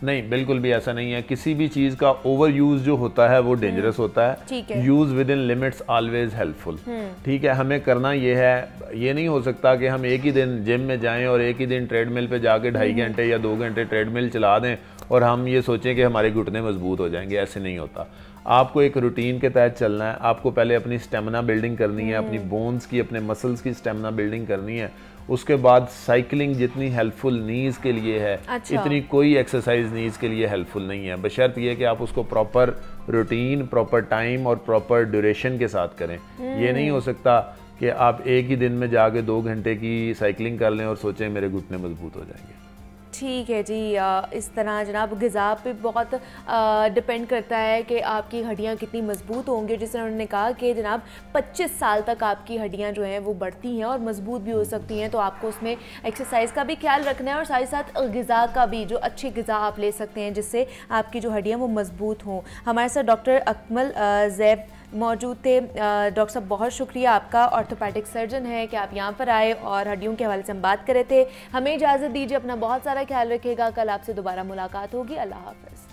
Speaker 5: नहीं, बिल्कुल भी ऐसा नहीं है। किसी भी चीज़ का ओवर यूज़ जो होता है वो डेंजरस होता है। Use with in limits always helpful. ठीक है, हमें करना ये है, ये नहीं हो सकता कि हम एक ही दिन जिम में जाएं और एक ही दिन ट्रेडमिल पे जाके 2.5 घंटे या 2 घंटे ट्रेडमिल चला दें और हम ये सोचें कि हमारे घुटने मजबूत हो जाएंगे। ऐसे नहीं होता। आपको एक रूटीन के तहत चलना है। आपको पहले अपनी स्टेमिना बिल्डिंग करनी है, अपनी बोन्स की, अपने मसल्स की स्टेमिना बिल्डिंग करनी है। उसके बाद साइकिलिंग जितनी हेल्पफुल नीज़ के लिए है, इतनी कोई एक्सरसाइज नीज़ के लिए हेल्पफुल नहीं है, बशर्त ये कि आप उसको प्रॉपर रूटीन, प्रॉपर टाइम और प्रॉपर ड्यूरेशन के साथ करें। ये नहीं हो सकता कि आप एक ही दिन में जाके 2 घंटे की साइकिलिंग कर लें और सोचें मेरे घुटने मजबूत हो जाएंगे।
Speaker 1: ठीक है जी। इस तरह जनाब ग़िज़ा पे बहुत डिपेंड करता है कि आपकी हड्डियां कितनी मजबूत होंगी। जिस तरह उन्होंने कहा कि जनाब 25 साल तक आपकी हड्डियां जो हैं वो बढ़ती हैं और मजबूत भी हो सकती हैं, तो आपको उसमें एक्सरसाइज का भी ख्याल रखना है और साथ ही साथ ग़िज़ा का भी, जो अच्छी ग़िज़ा आप ले सकते हैं जिससे आपकी जो हड्डियाँ वो मजबूत हों। हमारे साथ डॉक्टर अकमल ज़ैब मौजूद थे। डॉक्टर साहब बहुत शुक्रिया आपका, ऑर्थोपेडिक सर्जन है, कि आप यहाँ पर आए और हड्डियों के हवाले से हम बात कर रहे थे। हमें इजाज़त दीजिए, अपना बहुत सारा ख्याल रखिएगा। कल आपसे दोबारा मुलाकात होगी। अल्लाह हाफ़िज़।